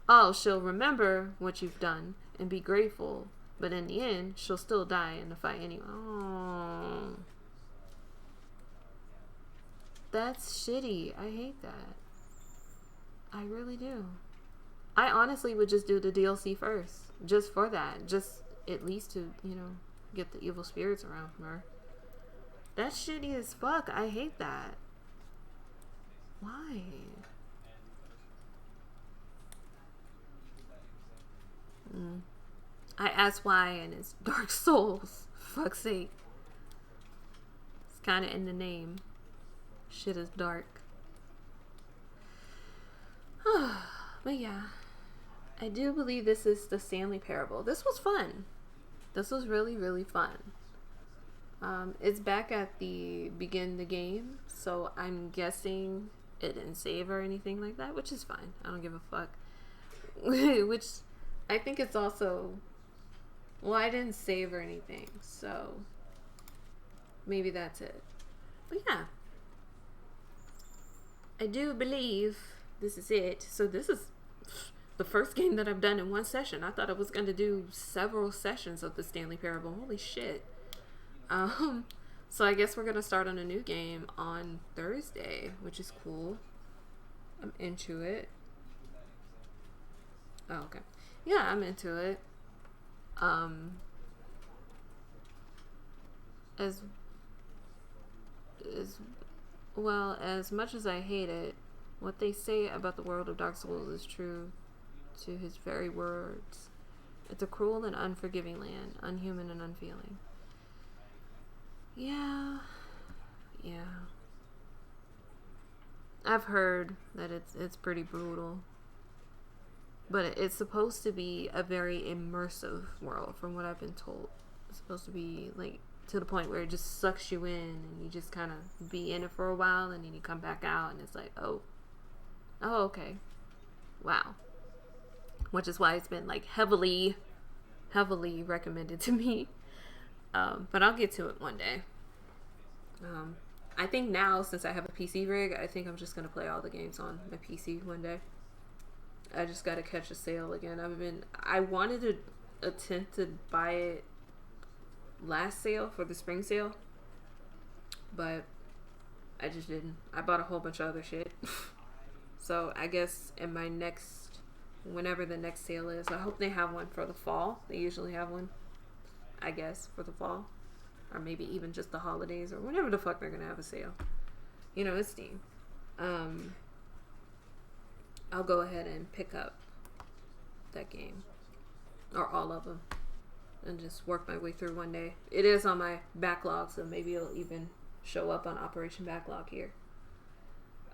Oh, she'll remember what you've done and be grateful, but in the end, she'll still die in the fight anyway. Oh. That's shitty. I hate that. I really do. I honestly would just do the DLC first. Just for that. Just at least to, you know, get the evil spirits around from her. That's shitty as fuck. I hate that. Why? I asked why, and it's Dark Souls. For fuck's sake. It's kind of in the name. Shit is dark. But yeah. I do believe this is the Stanley Parable. This was fun. This was really, really fun. It's back at the begin the game, so I'm guessing it didn't save or anything like that, which is fine. I don't give a fuck. Which I think it's also, well, I didn't save or anything, so maybe that's it. But yeah, I do believe this is it. So this is the first game that I've done in one session. I thought I was going to do several sessions of the Stanley Parable. Holy shit. So I guess we're going to start on a new game on Thursday, which is cool. I'm into it. Oh, okay. Yeah, I'm into it. As well, as much as I hate it, what they say about the world of Dark Souls is true to his very words. It's a cruel and unforgiving land, unhuman and unfeeling. Yeah. I've heard that it's pretty brutal. But it's supposed to be a very immersive world, from what I've been told. It's supposed to be, like, to the point where it just sucks you in, and you just kind of be in it for a while, and then you come back out, and it's like, oh, okay. Wow. Which is why it's been, like, heavily recommended to me. But I'll get to it one day. I think now, since I have a PC rig, I think I'm just going to play all the games on my PC one day. I just gotta catch a sale again. I wanted to attempt to buy it last sale for the spring sale, but I just didn't. I bought a whole bunch of other shit. So I guess in my whenever the next sale is, I hope they have one for the fall. They usually have one, I guess, for the fall, or maybe even just the holidays, or whenever the fuck they're gonna have a sale. You know, it's Steam. I'll go ahead and pick up that game, or all of them, and just work my way through one day. It is on my backlog, so maybe it'll even show up on Operation Backlog here.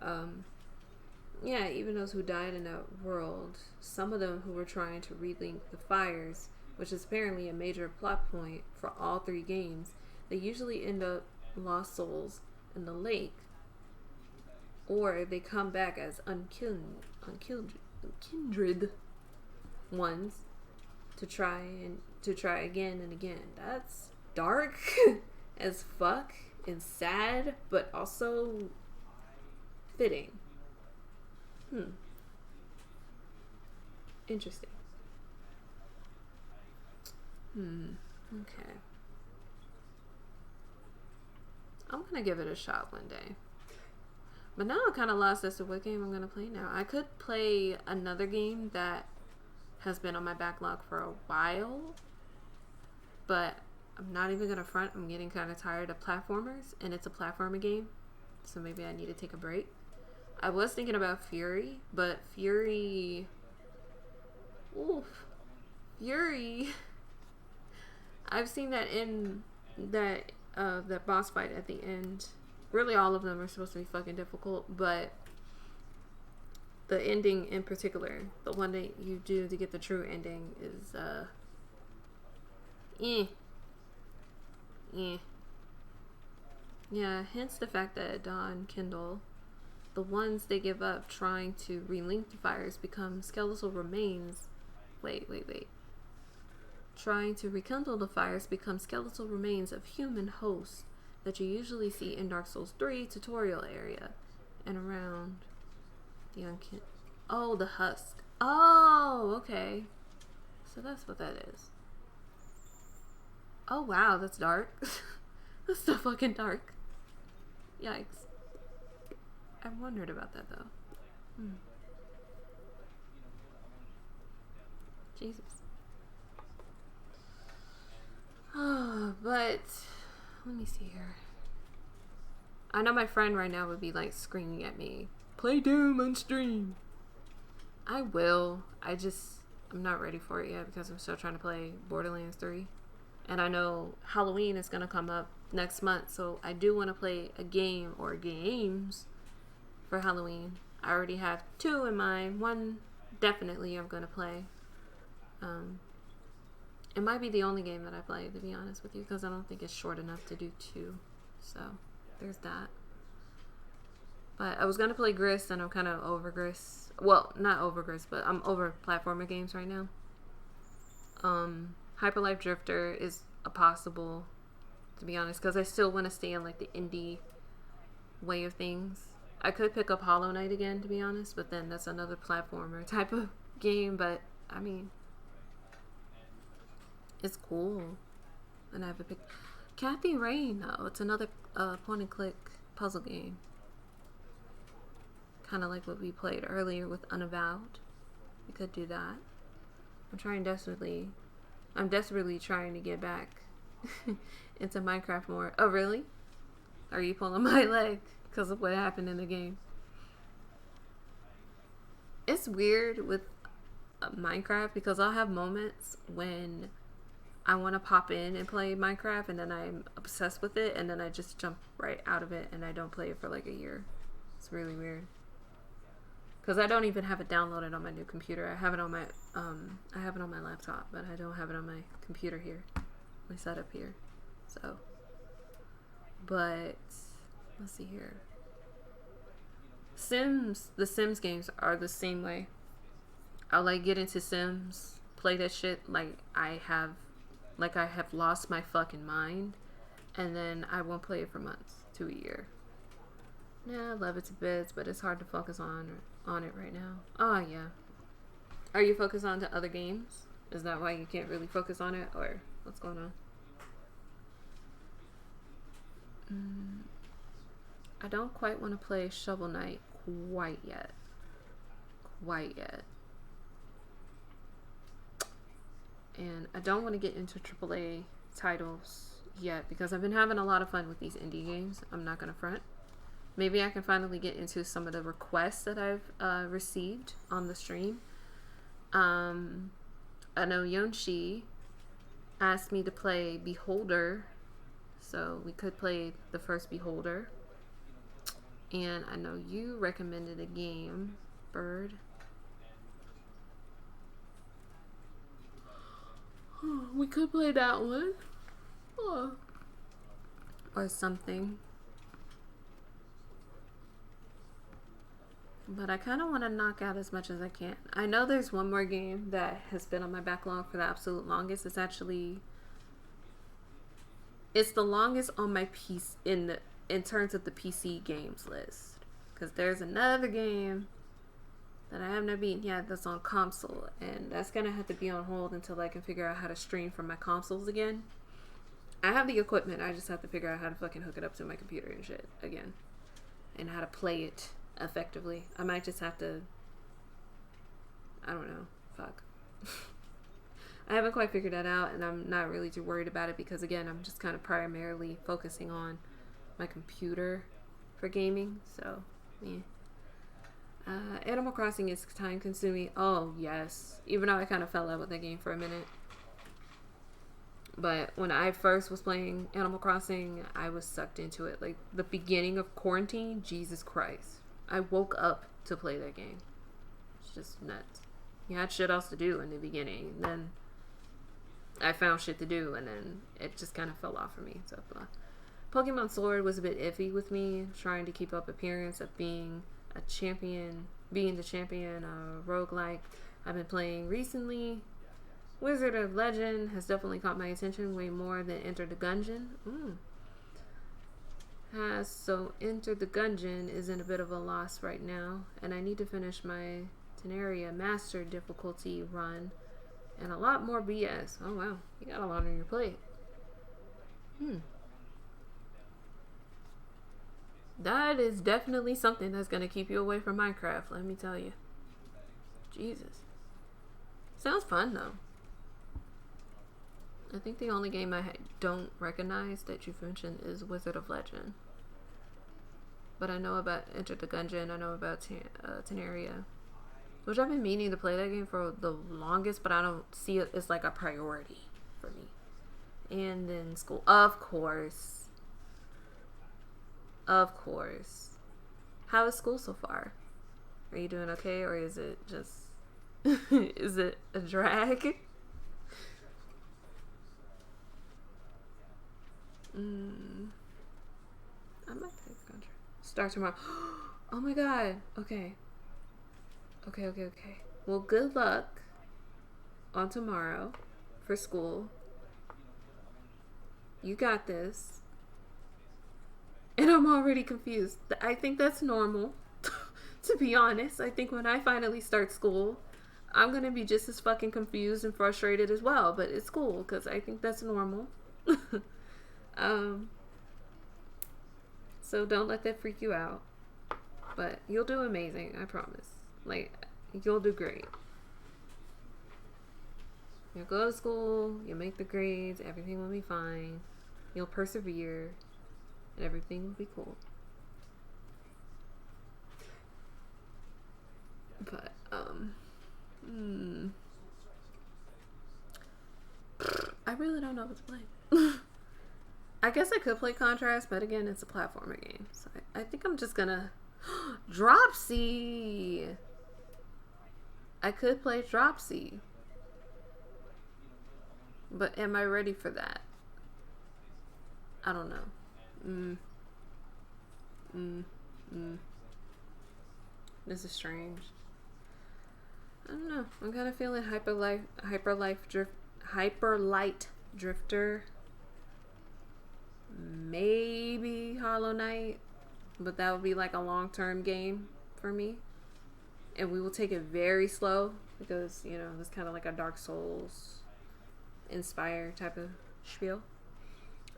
Yeah, even those who died in that world, some of them who were trying to relink the fires, which is apparently a major plot point for all three games, they usually end up lost souls in the lake, or they come back as unkindred ones to try again and again. That's dark as fuck and sad, but also fitting. Interesting. Okay. I'm gonna give it a shot one day. But now I'm kind of lost as to what game I'm going to play now. I could play another game that has been on my backlog for a while. But I'm not even going to front. I'm getting kind of tired of platformers. And it's a platformer game. So maybe I need to take a break. I was thinking about Fury. But Fury... Fury... I've seen that in that boss fight at the end. Really, all of them are supposed to be fucking difficult, but the ending in particular, the one that you do to get the true ending, is yeah, hence the fact that Dawn Kindle, the ones they give up trying to relink the fires become skeletal remains. Wait. Trying to rekindle the fires become skeletal remains of human hosts that you usually see in Dark Souls 3 tutorial area and around the the husk. Oh, okay. So that's what that is. Oh wow, that's dark. That's so fucking dark. Yikes. I wondered about that though. Jesus. But let me see here. I know my friend right now would be like screaming at me, play Doom on stream. I will. I'm not ready for it yet because I'm still trying to play Borderlands 3. And I know Halloween is going to come up next month, so I do want to play a game or games for Halloween. I already have 2 in mind. One definitely I'm going to play. It might be the only game that I play, to be honest with you, because I don't think it's short enough to do 2. So, there's that. But I was going to play Grist, and I'm kind of over Grist. Well, not over Grist, but I'm over platformer games right now. Hyperlife Drifter is a possible, to be honest, because I still want to stay in like the indie way of things. I could pick up Hollow Knight again, to be honest, but then that's another platformer type of game. But I mean, it's cool. And I haven't picked Kathy Rain. No, it's another point and click puzzle game, kind of like what we played earlier with Unavowed. We could do that. I'm desperately trying to get back into Minecraft more. Oh, really? Are you pulling my leg because of what happened in the game? It's weird with Minecraft because I'll have moments when I want to pop in and play Minecraft and then I'm obsessed with it and then I just jump right out of it and I don't play it for like a year. It's really weird. Because I don't even have it downloaded on my new computer. I have it on my laptop, but I don't have it on my computer here. My setup here. So, but let's see here. The Sims games are the same way. I'll like get into Sims, play that shit like I have lost my fucking mind, and then I won't play it for months to a year. Yeah, I love it to bits, but it's hard to focus on it right now. Oh, yeah. Are you focused on to other games? Is that why you can't really focus on it? Or what's going on? I don't quite want to play Shovel Knight quite yet. And I don't want to get into AAA titles yet because I've been having a lot of fun with these indie games. I'm not going to front. Maybe I can finally get into some of the requests that I've received on the stream. I know Yonshi asked me to play Beholder, so we could play the first Beholder. And I know you recommended a game, Bird. We could play that one. Or something. But I kind of want to knock out as much as I can. I know there's one more game that has been on my backlog for the absolute longest. It's the longest on my piece in terms of the PC games list. Because there's another game that I have not beaten yet that's on console. And that's going to have to be on hold until I can figure out how to stream from my consoles again. I have the equipment. I just have to figure out how to fucking hook it up to my computer and shit again. And how to play it effectively. I might just have to, I don't know, fuck. I haven't quite figured that out, and I'm not really too worried about it because again, I'm just kind of primarily focusing on my computer for gaming. So yeah. Animal Crossing is time consuming. Oh yes, even though I kind of fell out with that game for a minute. But when I first was playing Animal Crossing, I was sucked into it. Like the beginning of quarantine, Jesus Christ. I woke up to play that game. It's just nuts. You had shit else to do in the beginning. Then I found shit to do, and then it just kind of fell off for me. So, Pokemon Sword was a bit iffy with me, trying to keep up appearance of being the champion roguelike I've been playing recently. Wizard of Legend has definitely caught my attention way more than Enter the Gungeon. So Enter the Gungeon is in a bit of a loss right now, and I need to finish my Tenaria Master difficulty run and a lot more BS. Oh wow, you got a lot on your plate. That is definitely something that's going to keep you away from Minecraft, let me tell you. Jesus. Sounds fun though. I think the only game I don't recognize that you've mentioned is Wizard of Legend. But I know about Enter the Gungeon, I know about Tenaria. Which I've been meaning to play that game for the longest, but I don't see it as like a priority for me. And then school. Of course. How is school so far? Are you doing okay, or is it just... is it a drag? Start tomorrow. Oh my god. Okay. Okay. Well, good luck on tomorrow for school. You got this. And I'm already confused. I think that's normal. To be honest, I think when I finally start school, I'm gonna be just as fucking confused and frustrated as well. But it's cool because I think that's normal. So don't let that freak you out. But you'll do amazing, I promise. Like, you'll do great. You'll go to school, you'll make the grades, everything will be fine. You'll persevere, and everything will be cool. But, I really don't know what to play. I guess I could play Contrast, but again, it's a platformer game. So I think I'm just gonna... Dropsy! I could play Dropsy. But am I ready for that? I don't know. This is strange. I don't know. I'm kind of feeling Hyper Light Drifter. Maybe Hollow Knight. But that would be like a long-term game for me. And we will take it very slow. Because, you know, it's kind of like a Dark Souls inspired type of spiel.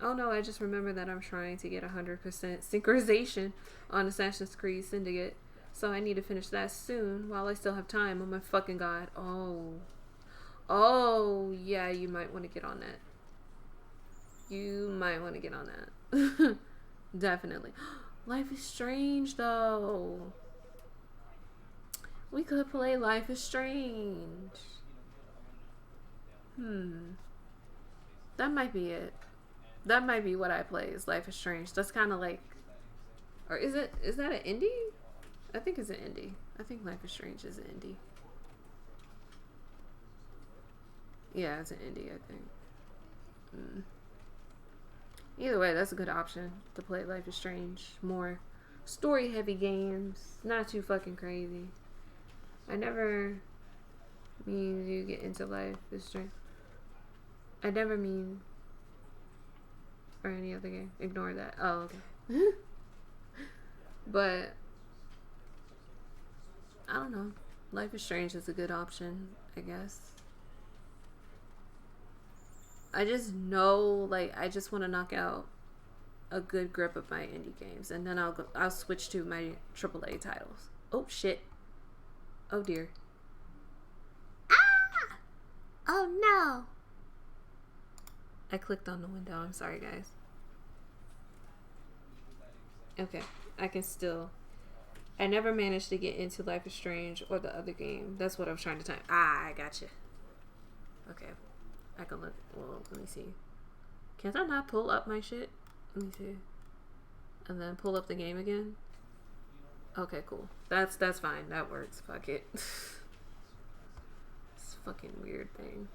Oh no, I just remember that I'm trying to get 100% synchronization on Assassin's Creed Syndicate. So I need to finish that soon while I still have time. Oh my fucking god. Oh, yeah, you might want to get on that. You might want to get on that. Definitely. Life is Strange, though. We could play Life is Strange. That might be it. That might be what I play, is Life is Strange. That's kind of like... Or is that an indie? I think it's an indie. I think Life is Strange is an indie. Yeah, it's an indie, I think. Either way, that's a good option to play Life is Strange. More story-heavy games. Not too fucking crazy. I never mean you get into Life is Strange. I never mean... Or any other game. Ignore that. Oh, okay. But... I don't know. Life is Strange is a good option, I guess. I just know, like, I just want to knock out a good grip of my indie games, and then I'll switch to my AAA titles. Oh shit! Oh dear! Ah! Oh no! I clicked on the window. I'm sorry, guys. Okay, I can still. I never managed to get into Life is Strange or the other game. That's what I was trying to type. Ah, I gotcha. Okay. I can look. Well, let me see. Can't I not pull up my shit? Let me see. And then pull up the game again? Okay, cool. That's fine. That works. Fuck it. It's a fucking weird thing.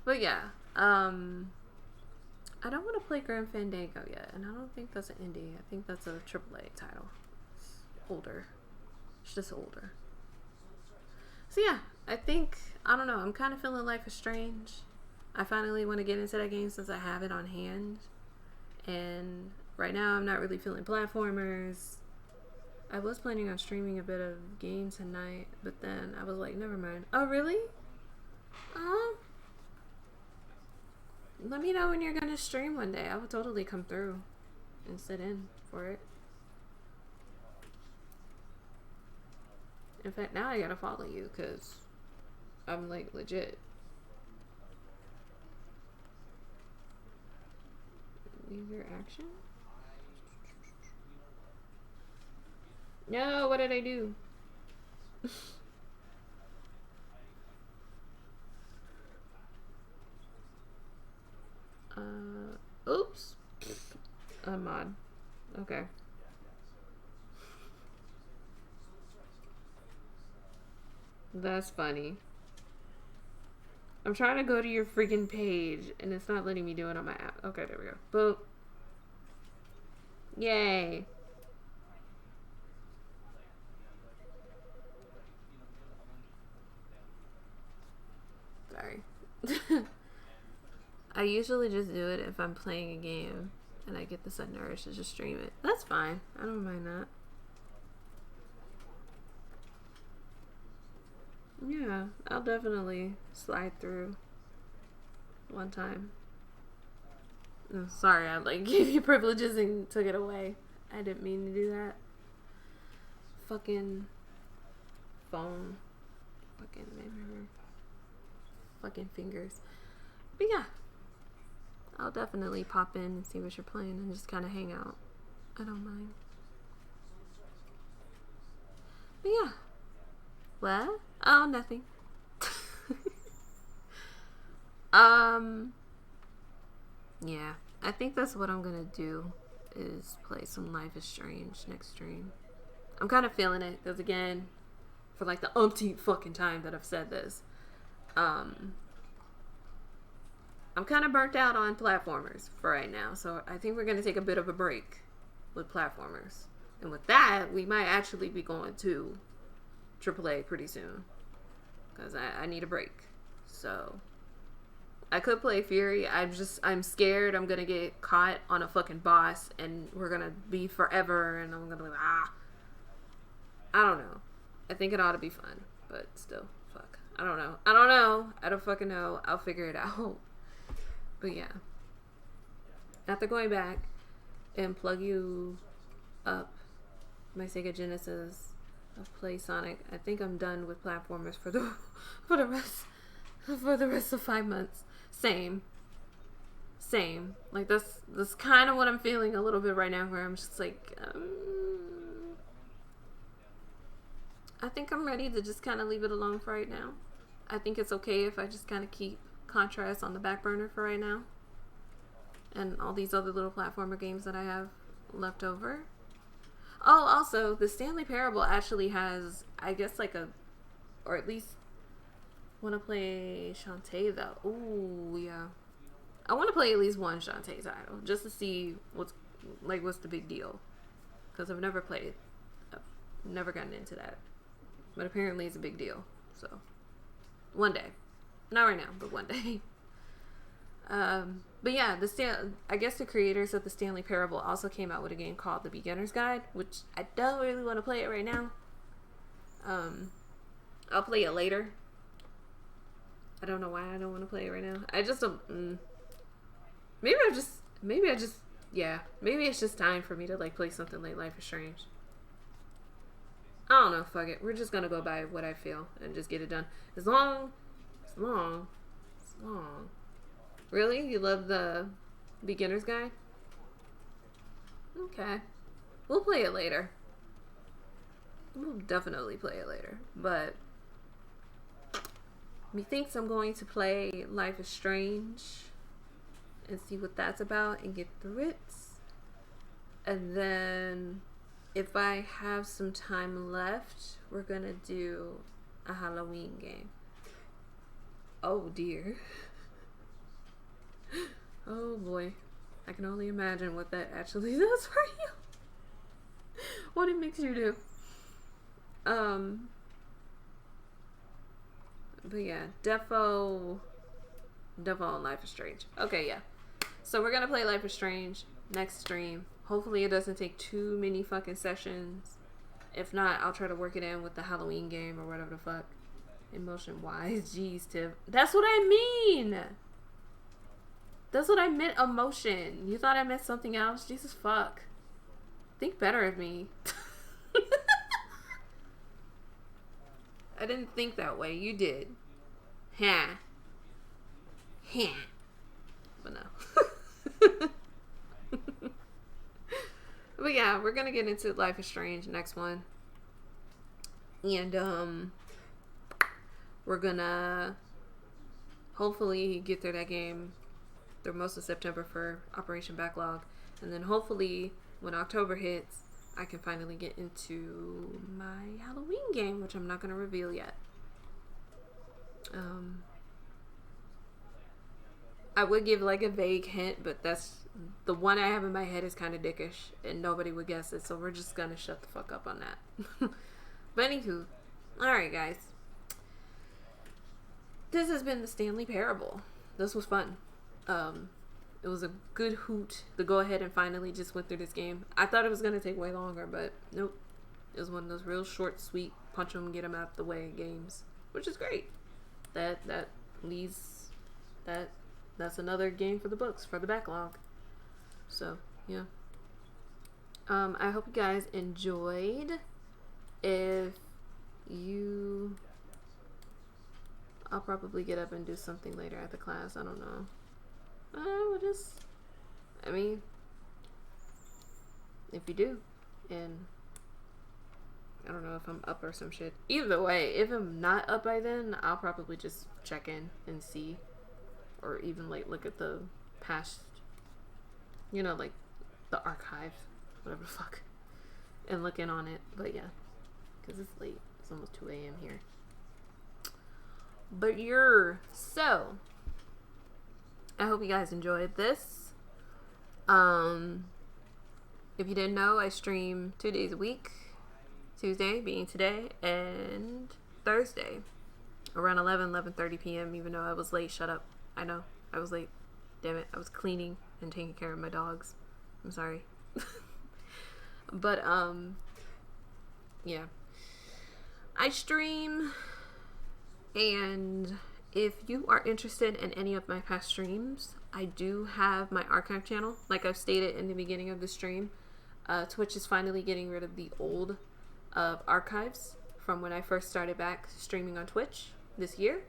But yeah. I don't want to play Grand Fandango yet. And I don't think that's an indie. I think that's a AAA title. Older. It's just older. So yeah, I think, I don't know, I'm kind of feeling Life is Strange. I finally want to get into that game since I have it on hand. And right now I'm not really feeling platformers. I was planning on streaming a bit of game tonight, but then I was like, never mind. Oh, really? Let me know when you're going to stream one day. I would totally come through and sit in for it. In fact, now I gotta follow you because I'm like legit. User action? No, what did I do? Oops. A mod. Okay. That's funny. I'm trying to go to your freaking page and it's not letting me do it on my app. Okay, there we go. Boom. Yay. sorry. I usually just do it if I'm playing a game and I get the sudden urge to just stream it. That's fine. I don't mind that. Yeah, I'll definitely slide through one time. Oh, sorry, I like gave you privileges and took it away. I didn't mean to do that. Fucking phone. Fucking fingers. But yeah, I'll definitely pop in and see what you're playing and just kind of hang out. I don't mind. But yeah. What? Oh, nothing. Yeah, I think that's what I'm gonna do, is play some Life is Strange next stream. I'm kind of feeling it, because again, for like the umpteenth fucking time that I've said this, I'm kind of burnt out on platformers for right now, so I think we're gonna take a bit of a break with platformers. And with that, we might actually be going to AAA pretty soon, because I need a break. So I could play Fury. I'm scared I'm gonna get caught on a fucking boss and we're gonna be forever and I'm gonna be like, I don't know. I think it ought to be fun, but still, fuck. I don't know. I don't fucking know. I'll figure it out. But yeah, after going back and plug you up my Sega Genesis, I've played Sonic. I think I'm done with platformers for the rest of 5 months. Same. Like that's kind of what I'm feeling a little bit right now, where I'm just like, I think I'm ready to just kind of leave it alone for right now. I think it's okay if I just kind of keep Contrast on the back burner for right now, and all these other little platformer games that I have left over. Oh, also, the Stanley Parable actually has, I guess, or at least want to play Shantae, though. Ooh, yeah. I want to play at least one Shantae title, just to see what's the big deal. Because I've never gotten into that. But apparently it's a big deal, so. One day. Not right now, but one day. But yeah, I guess the creators of the Stanley Parable also came out with a game called The Beginner's Guide, which I don't really want to play it right now. I'll play it later. I don't know why I don't want to play it right now. I just don't. Maybe it's just time for me to play something like Life is Strange. I don't know. Fuck it. We're just gonna go by what I feel and just get it done. As long. Really? You love the Beginner's Guide? Okay. We'll play it later. We'll definitely play it later. But methinks I'm going to play Life is Strange and see what that's about and get through it. And then if I have some time left, we're gonna do a Halloween game. Oh dear. Oh boy. I can only imagine what that actually does for you. What it makes you do. But yeah, Defo and Life is Strange. Okay, yeah. So we're gonna play Life is Strange next stream. Hopefully it doesn't take too many fucking sessions. If not, I'll try to work it in with the Halloween game or whatever the fuck. Emotion wise. Jeez, Tiff. That's what I mean! That's what I meant, emotion. You thought I meant something else? Jesus fuck. Think better of me. I didn't think that way. You did. Huh. But no. But yeah, we're gonna get into Life is Strange next one. And we're gonna hopefully get through that game through most of September for Operation Backlog. And then hopefully when October hits, I can finally get into my Halloween game, which I'm not gonna reveal yet. I would give a vague hint, but that's the one I have in my head is kind of dickish and nobody would guess it, so we're just gonna shut the fuck up on that. But anywho, alright guys, this has been the Stanley Parable. This was fun. It was a good hoot to go ahead and finally just went through this game. I thought it was going to take way longer, but nope. It was one of those real short, sweet, punch them, get them out the way games, which is great. That leaves that's another game for the books, for the backlog. So, yeah. I hope you guys enjoyed. If you... I'll probably get up and do something later at the class. I don't know. I mean, if you do, and I don't know if I'm up or some shit. Either way, if I'm not up by then, I'll probably just check in and see, or even like look at the past, you know, like the archive, whatever the fuck, and look in on it. But yeah, because it's late. It's almost 2 a.m. here. But so I hope you guys enjoyed this. If you didn't know, I stream 2 days a week. Tuesday being today, and Thursday around 11:30 p.m. Even though I was late. Shut up. I know I was late. Damn it. I was cleaning and taking care of my dogs. I'm sorry. But yeah, I stream, and if you are interested in any of my past streams, I do have my archive channel. Like I've stated in the beginning of the stream, Twitch is finally getting rid of the old archives from when I first started back streaming on Twitch this year.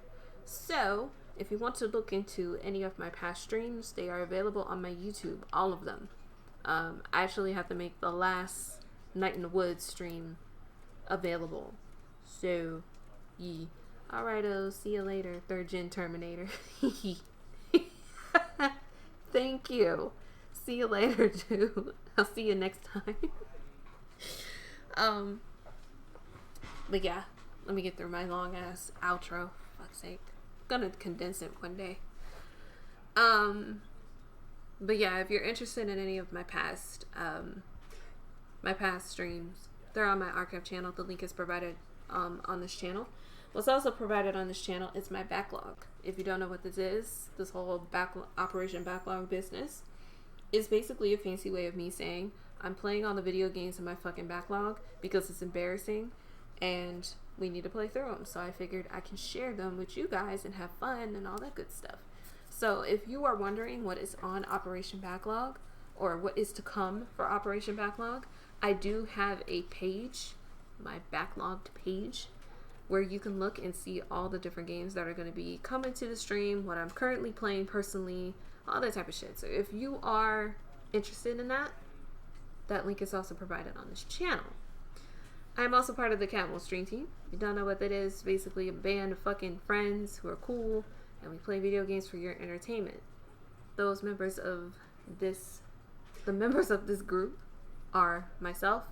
So if you want to look into any of my past streams, they are available on my YouTube, all of them. I actually have to make the last Night in the Woods stream available. So yeah. Alright, see you later, 3rd Gen Terminator. Thank you. See you later, too. I'll see you next time. But yeah, let me get through my long ass outro. Fuck's sake. I'm gonna condense it one day. But yeah, if you're interested in any of my past streams, they're on my archive channel. The link is provided on this channel. What's also provided on this channel is my backlog. If you don't know what this is, this whole Operation Backlog business is basically a fancy way of me saying I'm playing all the video games in my fucking backlog because it's embarrassing and we need to play through them. So I figured I can share them with you guys and have fun and all that good stuff. So if you are wondering what is on Operation Backlog or what is to come for Operation Backlog, I do have a page, my backlogged page, where you can look and see all the different games that are going to be coming to the stream, what I'm currently playing personally, all that type of shit. So if you are interested in that, that link is also provided on this channel. I'm also part of the Catmull stream team. If you don't know what that is, basically a band of fucking friends who are cool, and we play video games for your entertainment. The members of this group are myself,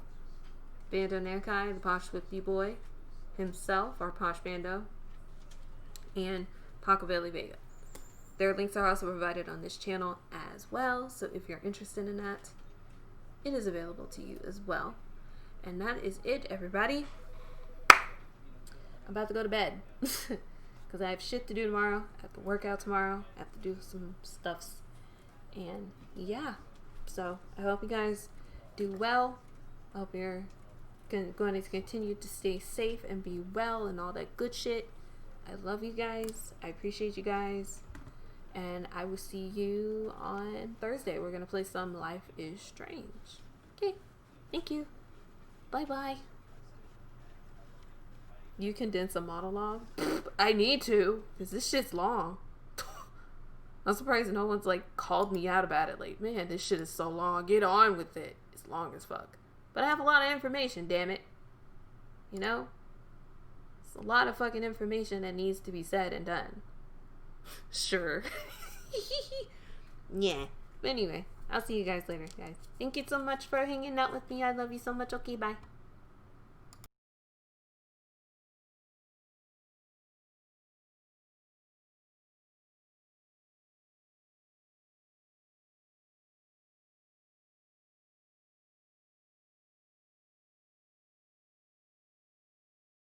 Bando Nankai, the Posh Swifty Boy, himself, or Posh Bando, and Pacaveli Vega. Their links are also provided on this channel as well, so if you're interested in that, it is available to you as well. And that is it, everybody. I'm about to go to bed because I have shit to do tomorrow. I have to work out tomorrow. I have to do some stuffs. And yeah, so I hope you guys do well. I hope you're going to continue to stay safe and be well and all that good shit. I love you guys. I appreciate you guys. And I will see you on Thursday. We're going to play some Life is Strange. Okay. Thank you. Bye-bye. You condense a monologue? I need to, because this shit's long. I'm surprised no one's like called me out about it. Like, man, this shit is so long. Get on with it. It's long as fuck. But I have a lot of information, damn it. You know? It's a lot of fucking information that needs to be said and done. Sure. Yeah. But anyway, I'll see you guys later, guys. Thank you so much for hanging out with me. I love you so much. Okay, bye.